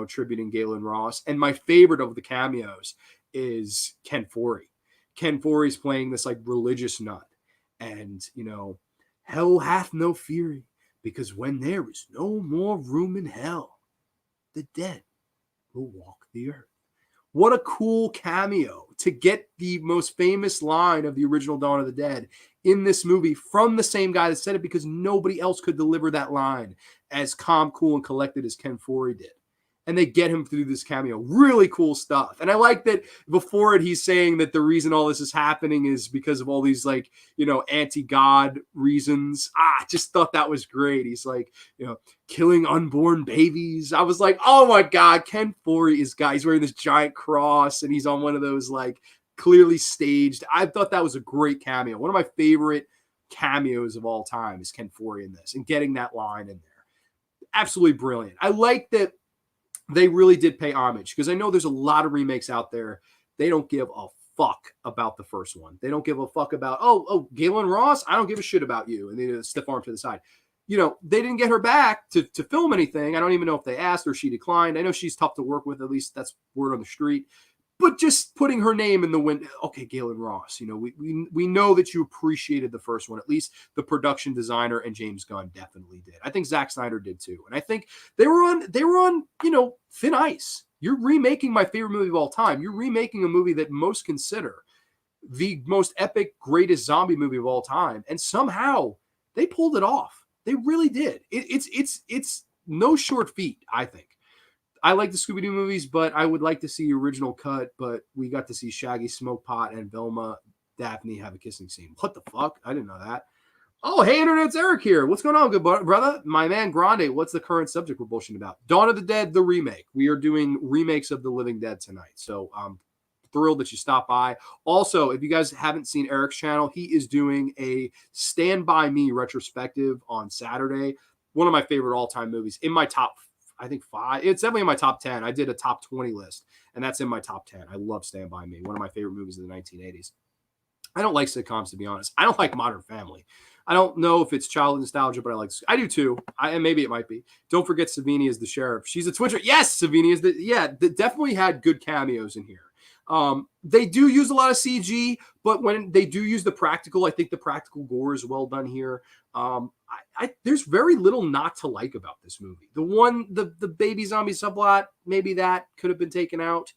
tributing Galen Ross. And my favorite of the cameos is Ken Foree. Ken Foree's playing this like religious nut, and hell hath no fury, because when there is no more room in hell, the dead will walk the earth. What a cool cameo to get the most famous line of the original Dawn of the Dead in this movie from the same guy that said it, because nobody else could deliver that line as calm, cool, and collected as Ken Foree did. And they get him through this cameo. Really cool stuff. And I like that before it, he's saying that the reason all this is happening is because of all these anti-God reasons. I just thought that was great. He's like, killing unborn babies. I was like, oh my God, Ken Foree is guy. He's wearing this giant cross and he's on one of those like clearly staged. I thought that was a great cameo. One of my favorite cameos of all time is Ken Foree in this, and getting that line in there. Absolutely brilliant. I like that they really did pay homage, because I know there's a lot of remakes out there. They don't give a fuck about the first one. They don't give a fuck about, oh, Galen Ross, I don't give a shit about you. And they stiff arm to the side. They didn't get her back to film anything. I don't even know if they asked or she declined. I know she's tough to work with. At least that's word on the street. But just putting her name in the window, okay, Galen Ross, we know that you appreciated the first one. At least the production designer and James Gunn definitely did. I think Zack Snyder did too. And I think they were on, thin ice. You're remaking my favorite movie of all time. You're remaking a movie that most consider the most epic, greatest zombie movie of all time. And somehow they pulled it off. They really did. It's no short feat, I think. I like the Scooby-Doo movies, but I would like to see the original cut. But we got to see Shaggy Smoke Pot and Velma Daphne have a kissing scene. What the fuck? I didn't know that. Oh, hey, Internet's Eric here. What's going on, good brother? My man Grande, what's the current subject we're bullshitting about? Dawn of the Dead, the remake. We are doing remakes of The Living Dead tonight. So I'm thrilled that you stopped by. Also, if you guys haven't seen Eric's channel, he is doing a Stand By Me retrospective on Saturday. One of my favorite all-time movies. In my top, I think 5. It's definitely in my top 10. I did a top 20 list, and that's in my top 10. I love Stand By Me, one of my favorite movies of the 1980s. I don't like sitcoms, to be honest. I don't like Modern Family. I don't know if it's child nostalgia, but I do too. And maybe it might be. Don't forget Savini as the sheriff. She's a Twitcher. Yes, Savini is definitely had good cameos in here. They do use a lot of CG, but when they do use the practical, I think the practical gore is well done here. There's very little not to like about this movie. The baby zombie subplot, maybe that could have been taken out.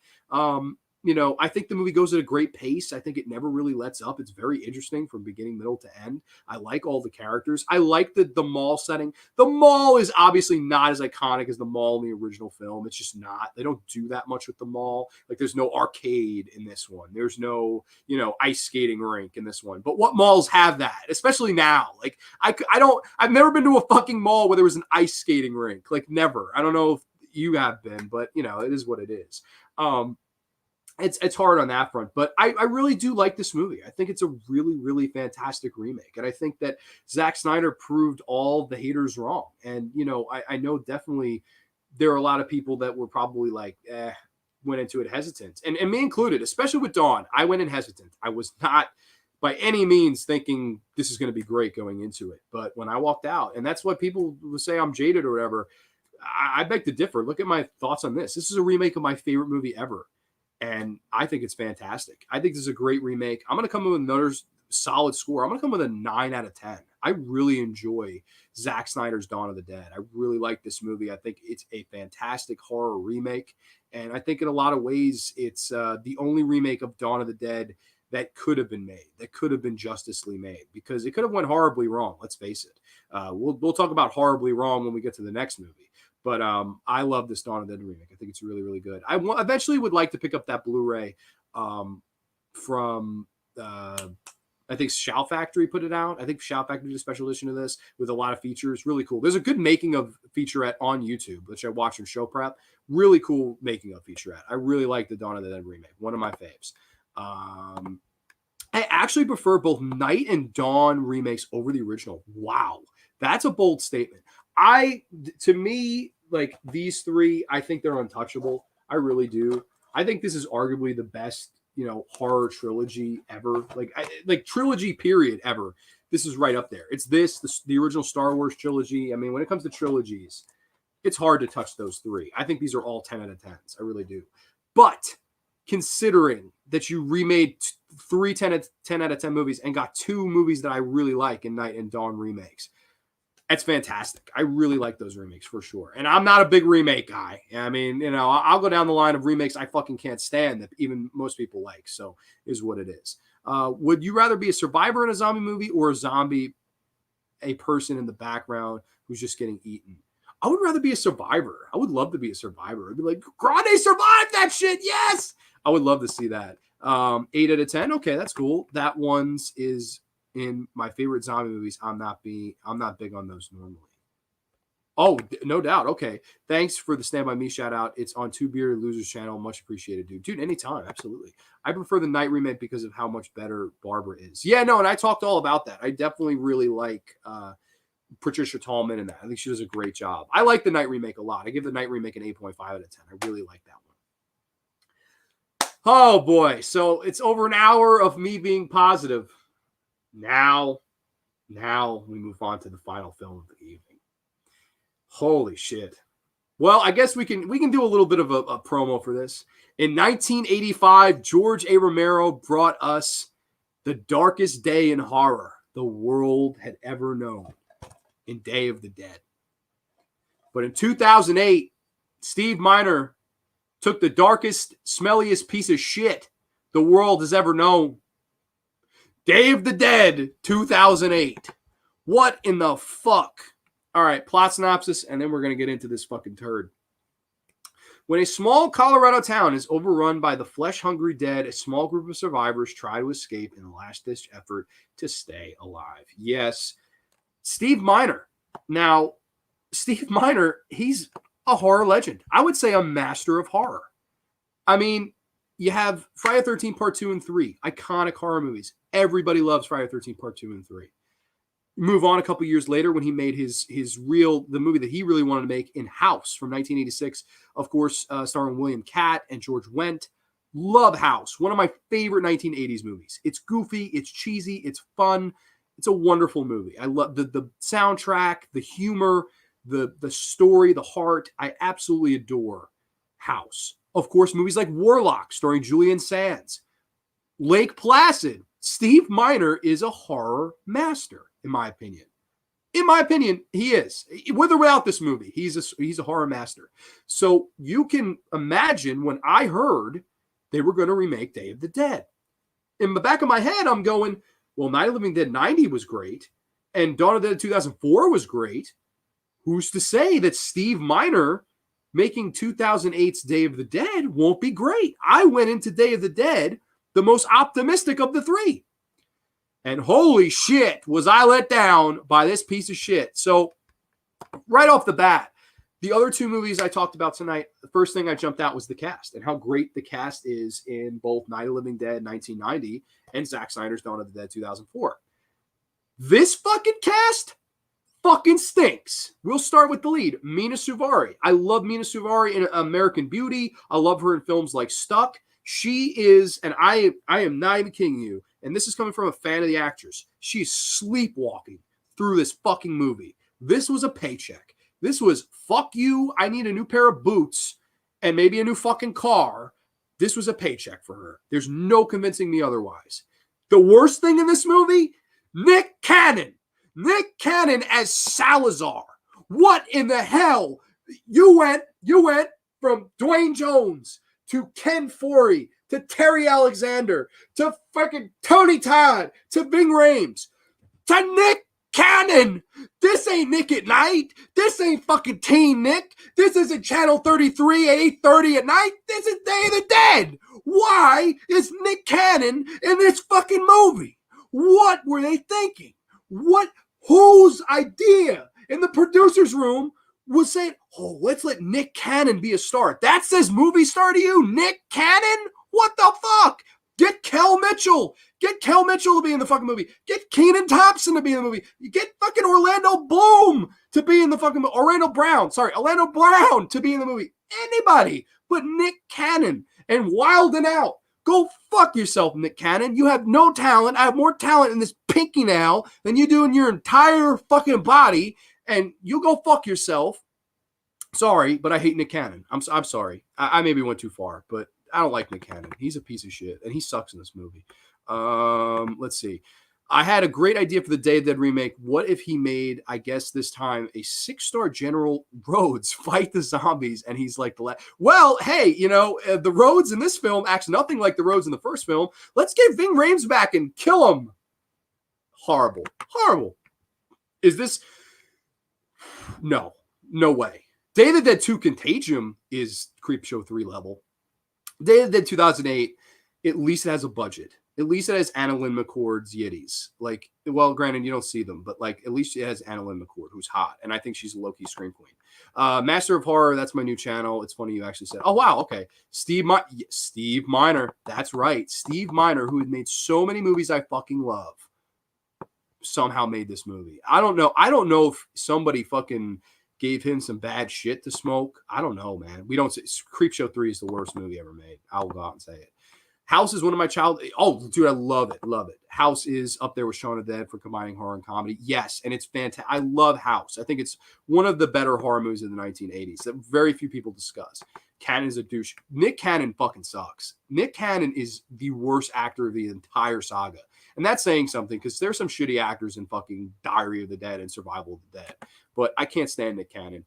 I think the movie goes at a great pace. I think it never really lets up. It's very interesting from beginning, middle to end. I like all the characters. I like the mall setting. The mall is obviously not as iconic as the mall in the original film. It's just not. They don't do that much with the mall. Like, there's no arcade in this one. There's no, ice skating rink in this one. But what malls have that, especially now? Like, I've never been to a fucking mall where there was an ice skating rink. Like, never. I don't know if you have been, but, it is what it is. It's hard on that front, but I really do like this movie. I think it's a really, really fantastic remake. And I think that Zack Snyder proved all the haters wrong. And, I know definitely there are a lot of people that were probably like, went into it hesitant. And me included, especially with Dawn, I went in hesitant. I was not by any means thinking this is going to be great going into it. But when I walked out, and that's what people would say I'm jaded or whatever, I beg to differ. Look at my thoughts on this. This is a remake of my favorite movie ever. And I think it's fantastic. I think this is a great remake. I'm going to come in with another solid score. I'm going to come with a 9 out of 10. I really enjoy Zack Snyder's Dawn of the Dead. I really like this movie. I think it's a fantastic horror remake. And I think in a lot of ways, it's the only remake of Dawn of the Dead that could have been made, that could have been justicely made, because it could have went horribly wrong. Let's face it. We'll talk about horribly wrong when we get to the next movie. But I love this Dawn of the Dead remake. I think it's really, really good. I eventually would like to pick up that Blu-ray from, I think Shout Factory put it out. I think Shout Factory did a special edition of this with a lot of features. Really cool. There's a good making of featurette on YouTube, which I watched in show prep. Really cool making of featurette. I really like the Dawn of the Dead remake. One of my faves. I actually prefer both Night and Dawn remakes over the original. Wow. That's a bold statement. To me, like these three, I think they're untouchable. I really do. I think this is arguably the best, horror trilogy ever. Like trilogy period ever. This is right up there. It's the original Star Wars trilogy. I mean, when it comes to trilogies, it's hard to touch those three. I think these are all 10 out of 10s. I really do. But considering that you remade 10 out of 10 movies and got 2 movies that I really like in Night and Dawn remakes, that's fantastic. I really like those remakes for sure. And I'm not a big remake guy. I mean, I'll go down the line of remakes I fucking can't stand that even most people like. So is what it is. Would you rather be a survivor in a zombie movie or a person in the background who's just getting eaten? I would rather be a survivor. I would love to be a survivor. I'd be like, Grande survived that shit. Yes. I would love to see that. 8 out of 10. Okay, that's cool. That one's is in my favorite zombie movies. I'm not big on those normally. Oh, no doubt. Okay. Thanks for the Stand By Me shout out. It's on Two Beer Losers channel. Much appreciated, dude. Dude, anytime. Absolutely. I prefer the Night remake because of how much better Barbara is. Yeah, no, and I talked all about that. I definitely really like Patricia Tallman in that. I think she does a great job. I like the Night remake a lot. I give the Night remake an 8.5 out of 10. I really like that one. Oh, boy. So it's over an hour of me being positive. Now we move on to the final film of the evening. Holy shit. Well, I guess we can do a little bit of a promo for this. In 1985, George A. Romero brought us the darkest day in horror the world had ever known, in Day of the Dead. But in 2008, Steve Miner took the darkest, smelliest piece of shit the world has ever known. Day of the Dead 2008. What in the fuck? All right, plot synopsis, and then we're going to get into this fucking turd. When a small Colorado town is overrun by the flesh-hungry dead, a small group of survivors try to escape in a last-ditch effort to stay alive. Yes, Steve Miner. Now, Steve Miner, he's a horror legend. I would say a master of horror. I mean, you have Friday the 13th Part 2 and 3, iconic horror movies. Everybody loves Friday the 13th Part 2 and 3. Move on a couple years later when he made the movie that he really wanted to make, in House from 1986, of course, starring William Catt and George Wendt. Love House, one of my favorite 1980s movies. It's goofy, it's cheesy, it's fun. It's a wonderful movie. I love the soundtrack, the humor, the story, the heart. I absolutely adore House. Of course, movies like Warlock, starring Julian Sands. Lake Placid. Steve Miner is a horror master, in my opinion. In my opinion, he is. With or without this movie, he's a horror master. So you can imagine when I heard they were going to remake Day of the Dead. In the back of my head, I'm going, well, Night of the Living Dead 90 was great, and Dawn of the Dead 2004 was great. Who's to say that Steve Miner making 2008's Day of the Dead won't be great? I went into Day of the Dead the most optimistic of the three. And holy shit, was I let down by this piece of shit. So right off the bat, the other two movies I talked about tonight, the first thing I jumped out was the cast and how great the cast is in both Night of the Living Dead 1990 and Zack Snyder's Dawn of the Dead 2004. This fucking cast fucking stinks. We'll start with the lead, Mina Suvari. I love Mina Suvari in American Beauty. I love her in films like Stuck. She is, and I am not even kidding you, and this is coming from a fan of the actress, she's sleepwalking through this fucking movie. This was a paycheck. This was, fuck you, I need a new pair of boots and maybe a new fucking car. This was a paycheck for her. There's no convincing me otherwise. The worst thing in this movie, Nick Cannon. Nick Cannon as Salazar. What in the hell? You went from Dwayne Jones to Ken Foree to Terry Alexander to fucking Tony Todd to Ving Rhames to Nick Cannon. This ain't Nick at Night. This ain't fucking Teen Nick. This isn't Channel 33 at 8:30 at night. This is Day of the Dead. Why is Nick Cannon in this fucking movie? What were they thinking? Whose idea in the producer's room was saying, oh, let's let Nick Cannon be a star? That says movie star to you? Nick Cannon? What the fuck? Get Kel Mitchell. Get Kel Mitchell to be in the fucking movie. Get Kenan Thompson to be in the movie. You get fucking Orlando Bloom to be in the fucking movie. Orlando Brown to be in the movie. Anybody but Nick Cannon and Wildin' Out. Go fuck yourself, Nick Cannon. You have no talent. I have more talent in this pinky now than you do in your entire fucking body, and you go fuck yourself. Sorry, but I hate Nick Cannon. I'm sorry. I maybe went too far, but I don't like Nick Cannon. He's a piece of shit, and he sucks in this movie. Let's see. I had a great idea for the Day of the Dead remake. What if he made, I guess this time, a 6-star General Rhodes fight the zombies, and he's like well, hey, you know, the Rhodes in this film acts nothing like the Rhodes in the first film. Let's get Ving Rhames back and kill him. Horrible. Horrible. Is this... No way. Day of the Dead 2 Contagion is Creepshow 3 level. Day of the Dead 2008, at least it has a budget. At least it has Anna Lynn McCord's Yiddies. Like, well, granted, you don't see them, but like, at least it has Anna Lynn McCord, who's hot. And I think she's a low-key scream queen. Master of Horror, that's my new channel. It's funny you actually said, oh, wow, okay. Steve Miner. That's right. Steve Miner, who had made so many movies I fucking love, somehow made this movie. I don't know if somebody fucking gave him some bad shit to smoke. I don't know, man. We don't say Creepshow 3 is the worst movie ever made. I'll go out and say it. House is one of my oh, dude, I love it. House is up there with Shaun of the Dead for combining horror and comedy. Yes, and it's fantastic. I love House. I think it's one of the better horror movies of the 1980s that very few people discuss. Cannon is a douche. Nick Cannon fucking sucks. Nick Cannon is the worst actor of the entire saga. And that's saying something because there's some shitty actors in fucking Diary of the Dead and Survival of the Dead. But I can't stand Nick Cannon.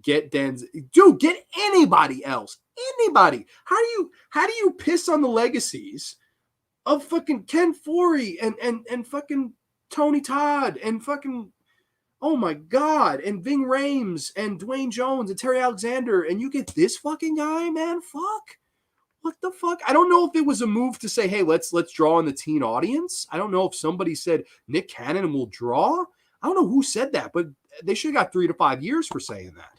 Get Denzel. Dude, get anybody else. Anybody. How do you piss on the legacies of fucking Ken Foree and fucking Tony Todd and fucking, oh my God, and Ving Rhames and Dwayne Jones and Terry Alexander, and you get this fucking guy, man? Fuck. What the fuck? I don't know if it was a move to say, hey, let's draw on the teen audience. I don't know if somebody said Nick Cannon will draw. I don't know who said that, but they should have got 3 to 5 years for saying that.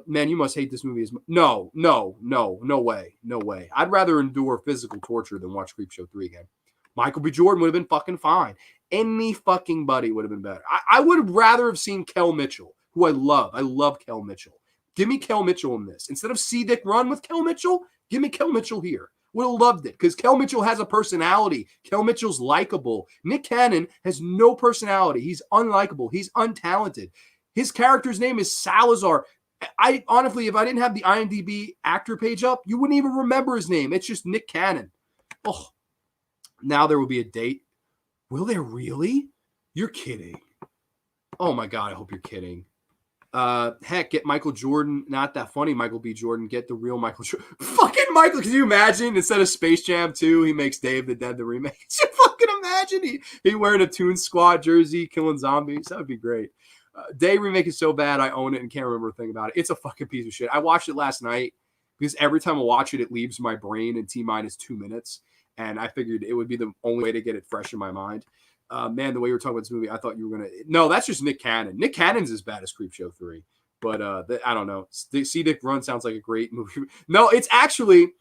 Man, you must hate this movie as much. No way. I'd rather endure physical torture than watch Creepshow 3 again. Michael B. Jordan would have been fucking fine. Any fucking buddy would have been better. I would have rather have seen Kel Mitchell, who I love. I love Kel Mitchell. Give me Kel Mitchell in this. Instead of C. Dick Run with Kel Mitchell, give me Kel Mitchell here. Would have loved it because Kel Mitchell has a personality. Kel Mitchell's likable. Nick Cannon has no personality. He's unlikable. He's untalented. His character's name is Salazar. I honestly, if I didn't have the IMDb actor page up, you wouldn't even remember his name. It's just Nick Cannon. Oh, now there will be a date. Will there really? You're kidding. Oh my God, I hope you're kidding. Heck, get Michael Jordan, not that funny Michael B. Jordan, get the real Michael Jordan. Fucking Michael, can you imagine? Instead of Space Jam 2, he makes Dave the Dead the remake. Can you fucking imagine? He wearing a Toon Squad jersey, killing zombies. That would be great. Day remake is so bad, I own it and can't remember a thing about it. It's a fucking piece of shit. I watched it last night because every time I watch it, it leaves my brain in T-minus 2 minutes. And I figured it would be the only way to get it fresh in my mind. Man, the way you were talking about this movie, I thought you were going to... No, that's just Nick Cannon. Nick Cannon's as bad as Creepshow 3. But I don't know. See Dick Run sounds like a great movie. No, it's actually...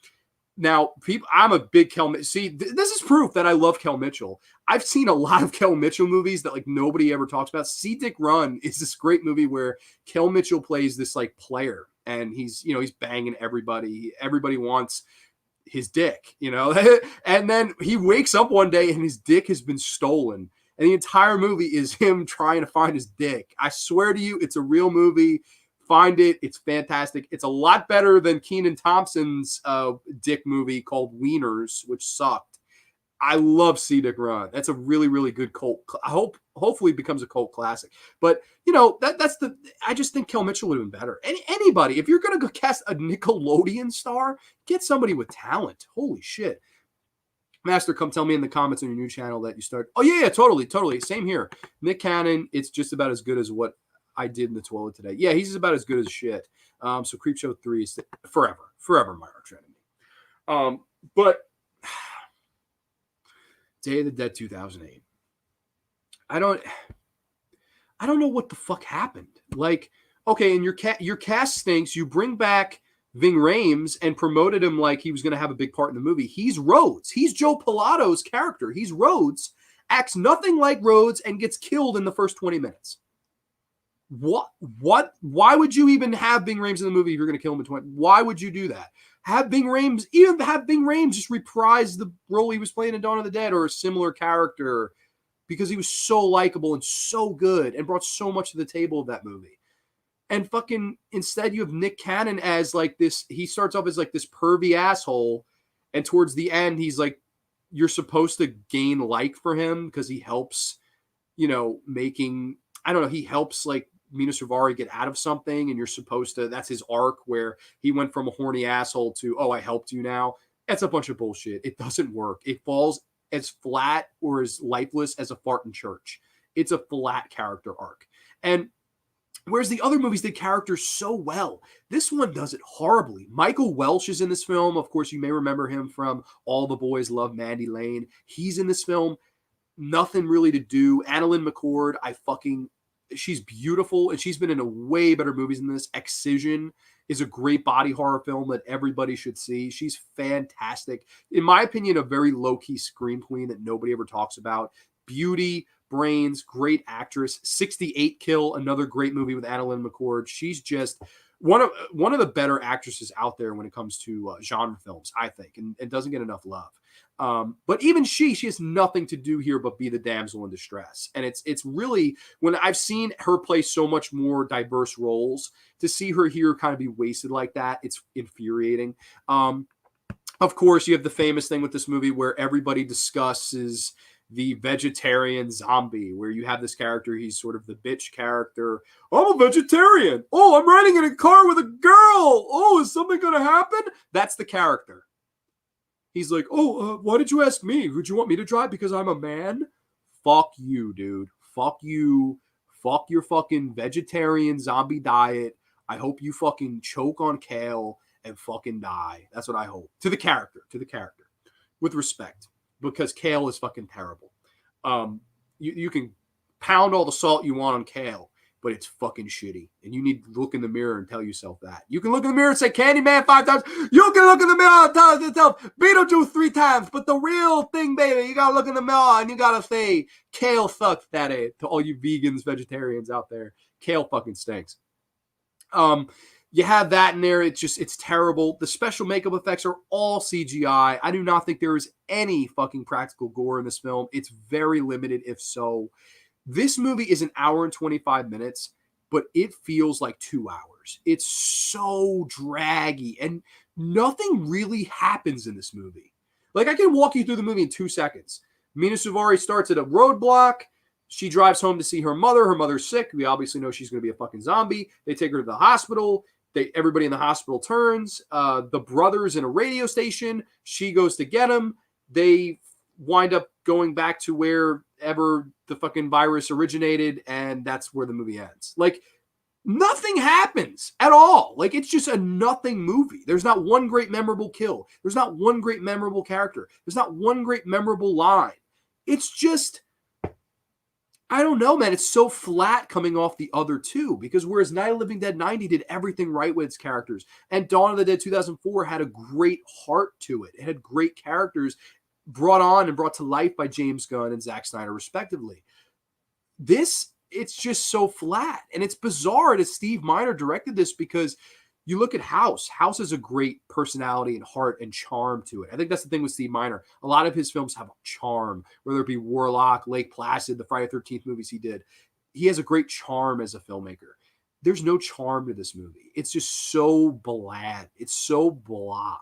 Now, people, I'm a big Kel... See, this is proof that I love Kel Mitchell. I've seen a lot of Kel Mitchell movies that like nobody ever talks about. See Dick Run is this great movie where Kel Mitchell plays this like player. And he's banging everybody. Everybody wants... his dick, and then he wakes up one day and his dick has been stolen. And the entire movie is him trying to find his dick. I swear to you, it's a real movie. Find it. It's fantastic. It's a lot better than Kenan Thompson's dick movie called Wieners, which sucked. I love See Dick Run. That's a really, really good cult. Hopefully it becomes a cult classic. But, I just think Kel Mitchell would have been better. Anybody, if you're going to go cast a Nickelodeon star, get somebody with talent. Holy shit. Master, come tell me in the comments on your new channel that you start. Oh, yeah, totally. Same here. Nick Cannon, it's just about as good as what I did in the toilet today. Yeah, he's about as good as shit. So Creepshow 3 is forever my arch enemy. But Day of the Dead 2008. I don't know what the fuck happened. Like, okay, and your cast stinks. You bring back Ving Rhames and promoted him like he was going to have a big part in the movie. He's Rhodes. He's Joe Pilato's character. He's Rhodes, acts nothing like Rhodes, and gets killed in the first 20 minutes. What? Why would you even have Ving Rhames in the movie if you're going to kill him in 20? Why would you do that? Have Ving Rhames just reprise the role he was playing in Dawn of the Dead or a similar character, because he was so likable and so good and brought so much to the table of that movie. And fucking instead you have Nick Cannon as like this. He starts off as like this pervy asshole, and towards the end he's like, you're supposed to gain like for him because he helps, making, I don't know, he helps like Mina Suvari get out of something, and you're supposed to, that's his arc where he went from a horny asshole to, oh, I helped you now. That's a bunch of bullshit. It doesn't work. It falls as flat or as lifeless as a fart in church. It's a flat character arc. And whereas the other movies did characters so well, this one does it horribly. Michael Welch is in this film. Of course, you may remember him from All the Boys Love Mandy Lane. He's in this film. Nothing really to do. Annalyn McCord, she's beautiful, and she's been in a way better movies than this. Excision is a great body horror film that everybody should see. She's fantastic. In my opinion, a very low-key scream queen that nobody ever talks about. Beauty, brains, great actress. 68 Kill, another great movie with Annalyn McCord. She's just one of the better actresses out there when it comes to genre films, I think, and doesn't get enough love. But even she has nothing to do here but be the damsel in distress. And it's really, when I've seen her play so much more diverse roles, to see her here kind of be wasted like that, it's infuriating. Of course, you have the famous thing with this movie where everybody discusses the vegetarian zombie, where you have this character, he's sort of the bitch character. I'm a vegetarian. Oh, I'm riding in a car with a girl. Oh, is something going to happen? That's the character. He's like, why did you ask me? Would you want me to drive because I'm a man? Fuck you, dude. Fuck you. Fuck your fucking vegetarian zombie diet. I hope you fucking choke on kale and fucking die. That's what I hope. To the character. With respect. Because kale is fucking terrible. You can pound all the salt you want on kale, but it's fucking shitty. And you need to look in the mirror and tell yourself that. You can look in the mirror and say Candyman 5 times. You can look in the mirror and tell yourself Beetlejuice 3 times. But the real thing, baby, you got to look in the mirror and you got to say kale sucks, daddy. To all you vegans, vegetarians out there, kale fucking stinks. You have that in there. It's terrible. The special makeup effects are all CGI. I do not think there is any fucking practical gore in this film. It's very limited, if so. This movie is an hour and 25 minutes, but it feels like 2 hours. It's so draggy, and nothing really happens in this movie. Like, I can walk you through the movie in 2 seconds. Mina Suvari starts at a roadblock. She drives home to see her mother. Her mother's sick. We obviously know she's going to be a fucking zombie. They take her to the hospital. Everybody in the hospital turns. The brother's in a radio station. She goes to get him. They wind up going back to wherever the fucking virus originated, and that's where the movie ends. Like, nothing happens at all. Like, it's just a nothing movie. There's not one great memorable kill. There's not one great memorable character. There's not one great memorable line. It's just, I don't know, man. It's so flat coming off the other two, because whereas Night of the Living Dead 90 did everything right with its characters, and Dawn of the Dead 2004 had a great heart to it. It had great characters brought on and brought to life by James Gunn and Zack Snyder, respectively. This, it's just so flat. And it's bizarre that Steve Miner directed this, because you look at House. House has a great personality and heart and charm to it. I think that's the thing with Steve Miner. A lot of his films have a charm, whether it be Warlock, Lake Placid, the Friday the 13th movies he did. He has a great charm as a filmmaker. There's no charm to this movie. It's just so bland. It's so blah.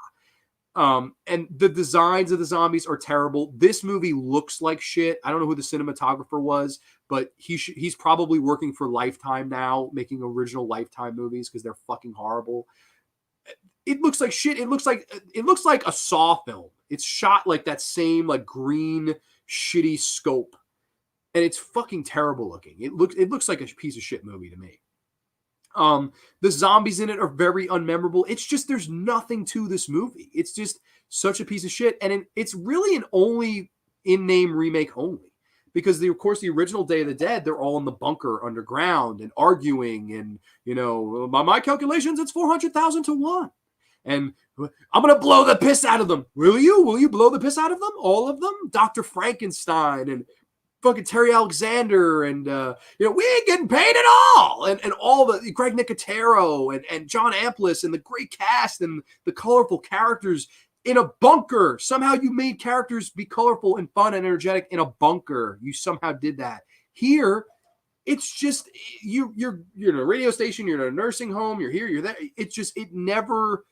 And the designs of the zombies are terrible. This movie looks like shit. I don't know who the cinematographer was, but he's probably working for Lifetime now, making original Lifetime movies, because they're fucking horrible. It looks like shit. It looks like a Saw film. It's shot like that same like green shitty scope, and it's fucking terrible looking. It looks like a piece of shit movie to me. The zombies in it are very unmemorable. It's just, there's nothing to this movie. It's just such a piece of shit. And it's really an only in-name remake only, because of course, the original Day of the Dead, they're all in the bunker underground and arguing. And, you know, by my calculations, it's 400,000 to 1. And I'm going to blow the piss out of them. Will you? Will you blow the piss out of them? All of them? Dr. Frankenstein and fucking Terry Alexander, and we ain't getting paid at all, and all the Greg Nicotero and John Amplis, and the great cast and the colorful characters in a bunker. Somehow you made characters be colorful and fun and energetic in a bunker. You somehow did that. Here, it's just you're in a radio station, you're in a nursing home, you're here, you're there. It's just, it never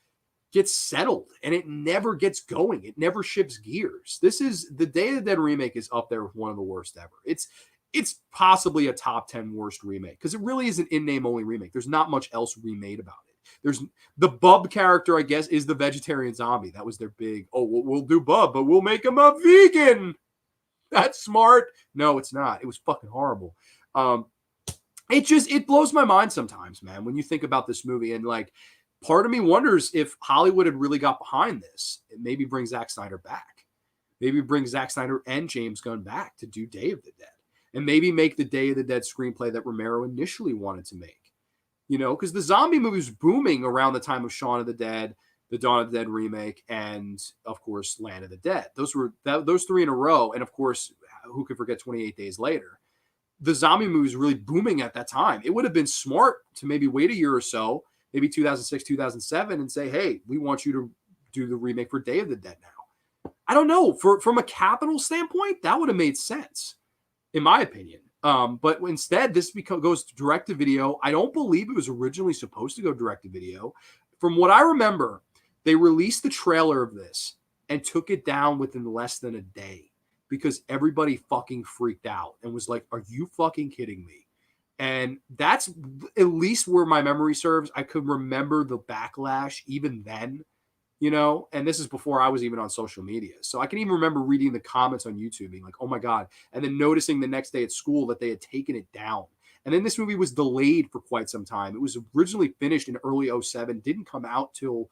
gets settled, and it never gets going. It never shifts gears. This is the Day of the Dead remake is up there with one of the worst ever. It's possibly a top 10 worst remake, because it really is an in-name only remake. There's not much else remade about it. There's the Bub character, I guess, is the vegetarian zombie. That was their big, we'll do Bub, but we'll make him a vegan. That's smart. No, it's not. It was fucking horrible. It blows my mind sometimes, man, when you think about this movie, and like, part of me wonders if Hollywood had really got behind this. It maybe bring Zack Snyder back. Maybe bring Zack Snyder and James Gunn back to do Day of the Dead. And maybe make the Day of the Dead screenplay that Romero initially wanted to make. You know, because the zombie movie was booming around the time of Shaun of the Dead, the Dawn of the Dead remake, and, of course, Land of the Dead. Those were those three in a row. And, of course, who could forget 28 Days Later? The zombie movie was really booming at that time. It would have been smart to maybe wait a year or so, maybe 2006, 2007, and say, hey, we want you to do the remake for Day of the Dead now. I don't know. From a capital standpoint, that would have made sense, in my opinion. But instead, this goes direct to video. I don't believe it was originally supposed to go direct to video. From what I remember, they released the trailer of this and took it down within less than a day, because everybody fucking freaked out and was like, are you fucking kidding me? And that's at least where my memory serves. I could remember the backlash even then, you know, and this is before I was even on social media. So I can even remember reading the comments on YouTube being like, oh my God. And then noticing the next day at school that they had taken it down. And then this movie was delayed for quite some time. It was originally finished in early 07, didn't come out till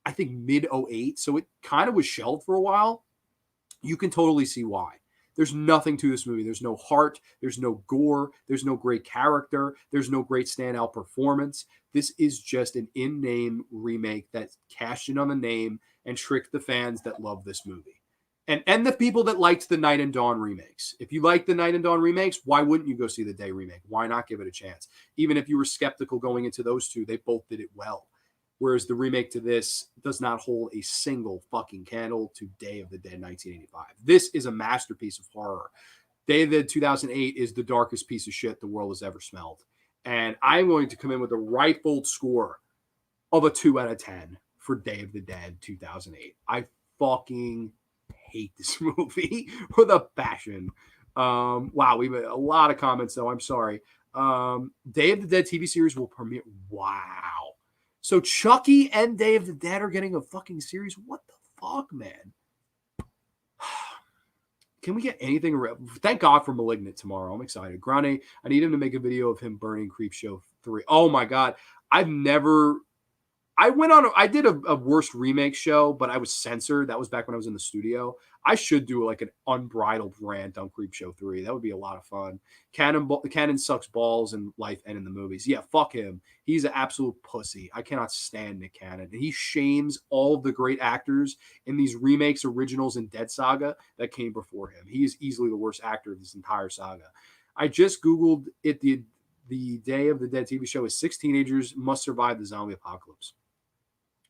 I think mid 08. So it kind of was shelved for a while. You can totally see why. There's nothing to this movie. There's no heart. There's no gore. There's no great character. There's no great standout performance. This is just an in-name remake that cashed in on the name and tricked the fans that love this movie. And the people that liked the Night and Dawn remakes. If you like the Night and Dawn remakes, why wouldn't you go see the Day remake? Why not give it a chance? Even if you were skeptical going into those two, they both did it well. Whereas the remake to this does not hold a single fucking candle to Day of the Dead 1985. This is a masterpiece of horror. Day of the Dead 2008 is the darkest piece of shit the world has ever smelled. And I'm going to come in with a rifled score of a 2 out of 10 for Day of the Dead 2008. I fucking hate this movie with a passion. Wow, we have a lot of comments though. I'm sorry. Day of the Dead TV series will premiere. Wow. So Chucky and Day of the Dead are getting a fucking series. What the fuck, man? Can we get anything? Thank God for Malignant tomorrow. I'm excited. Grande, I need him to make a video of him burning Creepshow 3. Oh my God. I did a worst remake show, but I was censored. That was back when I was in the studio. I should do like an unbridled rant on Creepshow 3. That would be a lot of fun. Cannon sucks balls and life and in the movies. Yeah, fuck him. He's an absolute pussy. I cannot stand Nick Cannon. And he shames all of the great actors in these remakes, originals, and Dead Saga that came before him. He is easily the worst actor of this entire saga. I just Googled it. The Day of the Dead TV show is 6 teenagers must survive the zombie apocalypse.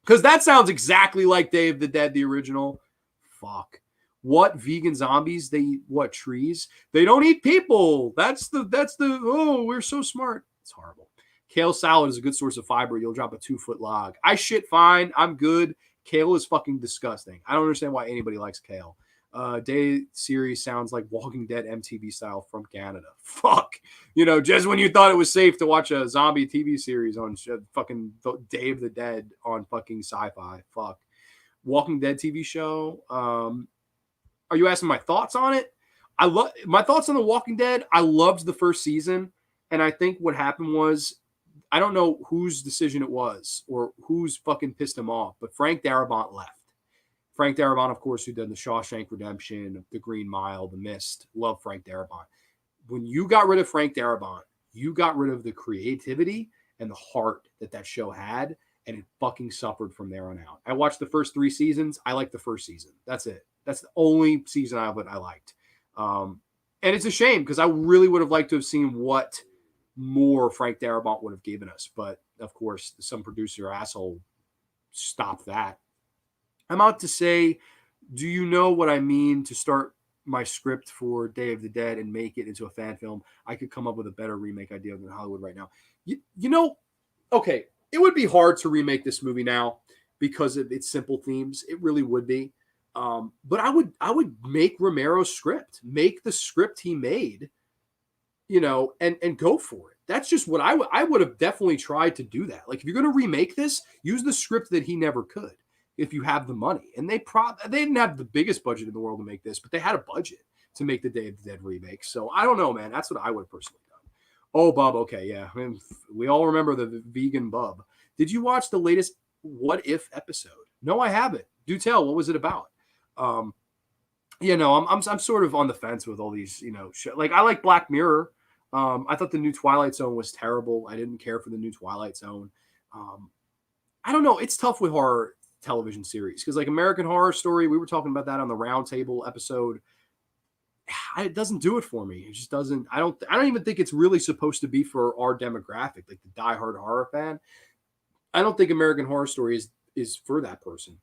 Because that sounds exactly like Day of the Dead, the original. Fuck. What vegan zombies? They eat what, trees? They don't eat people. Oh, we're so smart. It's horrible. Kale salad is a good source of fiber. You'll drop a 2-foot log. I shit fine. I'm good. Kale is fucking disgusting. I don't understand why anybody likes kale. Day series sounds like Walking Dead MTV style from Canada. Fuck. Just when you thought it was safe to watch a zombie TV series on fucking Day of the Dead on fucking sci-fi. Fuck. Walking Dead TV show. Are you asking my thoughts on it? My thoughts on The Walking Dead. I loved the first season. And I think what happened was, I don't know whose decision it was or who's fucking pissed him off, but Frank Darabont left. Frank Darabont, of course, who did The Shawshank Redemption, The Green Mile, The Mist. Love Frank Darabont. When you got rid of Frank Darabont, you got rid of the creativity and the heart that show had, and it fucking suffered from there on out. I watched the first 3 seasons. I liked the first season. That's it. That's the only season of it I liked. And it's a shame because I really would have liked to have seen what more Frank Darabont would have given us. But, of course, some producer asshole stopped that. I'm out to say, do you know what I mean to start my script for Day of the Dead and make it into a fan film? I could come up with a better remake idea than Hollywood right now. Okay, it would be hard to remake this movie now because of its simple themes. It really would be. But I would make Romero's script, make the script he made, and go for it. That's just what I would have definitely tried to do that. Like, if you're going to remake this, use the script that he never could. If you have the money. And they didn't have the biggest budget in the world to make this, but they had a budget to make the Day of the Dead remake. So I don't know, man. That's what I would have personally done. Oh, Bub. Okay, yeah. I mean, we all remember the vegan Bub. Did you watch the latest What If episode? No, I haven't. Do tell. What was it about? I'm sort of on the fence with all these, like, I like Black Mirror. I thought the new Twilight Zone was terrible. I didn't care for the new Twilight Zone. I don't know. It's tough with horror television series because, like, American Horror Story, we were talking about that on the Roundtable episode. It doesn't do it for me. It just doesn't. I don't even think it's really supposed to be for our demographic, like the diehard horror fan. I don't think American Horror Story is for that person.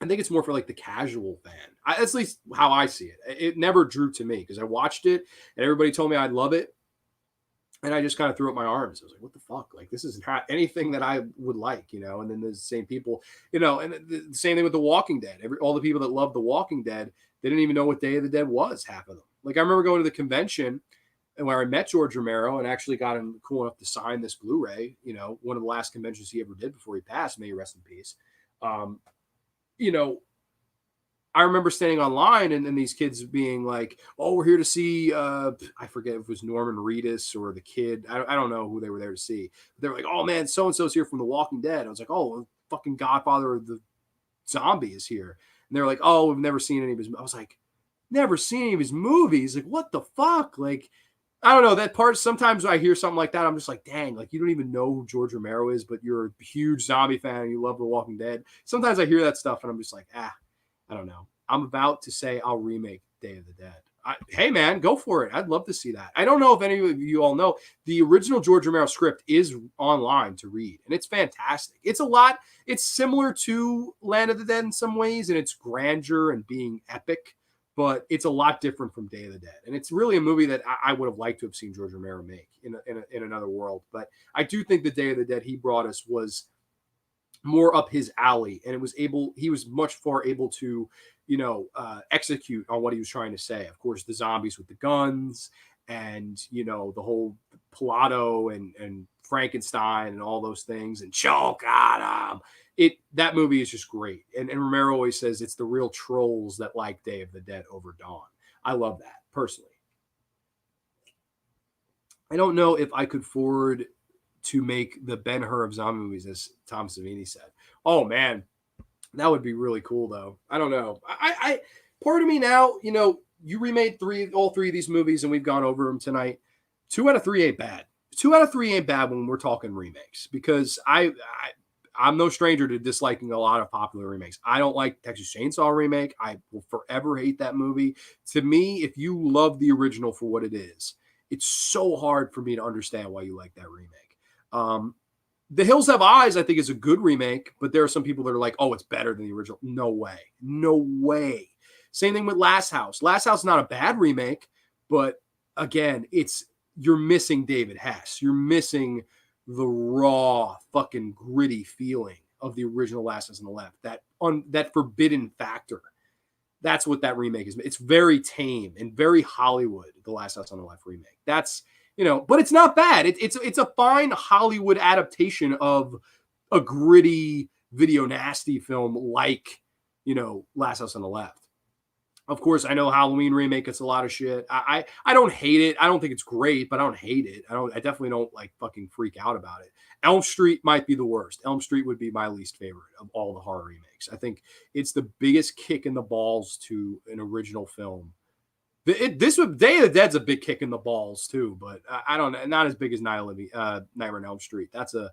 I think it's more for like the casual fan. That's at least how I see it. It never drew to me because I watched it and everybody told me I'd love it. And I just kind of threw up my arms. I was like, what the fuck? Like, this is not anything that I would like, and then there's the same people, and the same thing with The Walking Dead. All the people that love The Walking Dead, they didn't even know what Day of the Dead was, half of them. Like, I remember going to the convention and where I met George Romero and actually got him cool enough to sign this Blu-ray, one of the last conventions he ever did before he passed. May he rest in peace. I remember standing online and these kids being like, oh, we're here to see, I forget if it was Norman Reedus or the kid. I don't know who they were there to see. But they were like, oh, man, so-and-so's here from The Walking Dead. I was like, oh, fucking Godfather of the Zombie is here. And they were like, oh, we've never seen any of his. I was like, never seen any of his movies. Like, what the fuck? Like, I don't know. That part, sometimes I hear something like that, I'm just like, dang, like, you don't even know who George Romero is, but you're a huge zombie fan and you love The Walking Dead. Sometimes I hear that stuff and I'm just like, I don't know. I'm about to say I'll remake Day of the Dead. Hey, man, go for it. I'd love to see that. I don't know if any of you all know, the original George Romero script is online to read, and it's fantastic. It's similar to Land of the Dead in some ways, and its grandeur and being epic, but it's a lot different from Day of the Dead. And it's really a movie that I would have liked to have seen George Romero make in another world. But I do think the Day of the Dead he brought us was more up his alley, and he was much more able to, execute on what he was trying to say. Of course, the zombies with the guns, and the whole Pilato and Frankenstein and all those things, and choke on him. That movie is just great. And Romero always says it's the real trolls that like Day of the Dead over Dawn. I love that personally. I don't know if I could afford to make the Ben-Hur of zombie movies, as Tom Savini said. Oh man, that would be really cool though. I don't know. I part of me now, you remade all three of these movies, and we've gone over them tonight. 2 out of 3 ain't bad. 2 out of 3 ain't bad when we're talking remakes, because I'm no stranger to disliking a lot of popular remakes. I don't like Texas Chainsaw Remake. I will forever hate that movie. To me, if you love the original for what it is, it's so hard for me to understand why you like that remake. The Hills Have Eyes, I think, is a good remake, but there are some people that are like, oh, it's better than the original. No way. No way. Same thing with Last House. Last House is not a bad remake, but again, you're missing David Hess. You're missing the raw, fucking gritty feeling of the original Last House on the Left. That forbidden factor. That's what that remake is. It's very tame and very Hollywood, the Last House on the Left remake. That's, but it's not bad. It's a fine Hollywood adaptation of a gritty video nasty film like, Last House on the Left. Of course, I know Halloween remake gets a lot of shit. I don't hate it. I don't think it's great, but I don't hate it. I definitely don't like fucking freak out about it. Elm Street might be the worst. Elm Street would be my least favorite of all the horror remakes. I think it's the biggest kick in the balls to an original film. Day of the Dead's a big kick in the balls too, but I don't know, not as big as Nightmare on Elm Street. That's a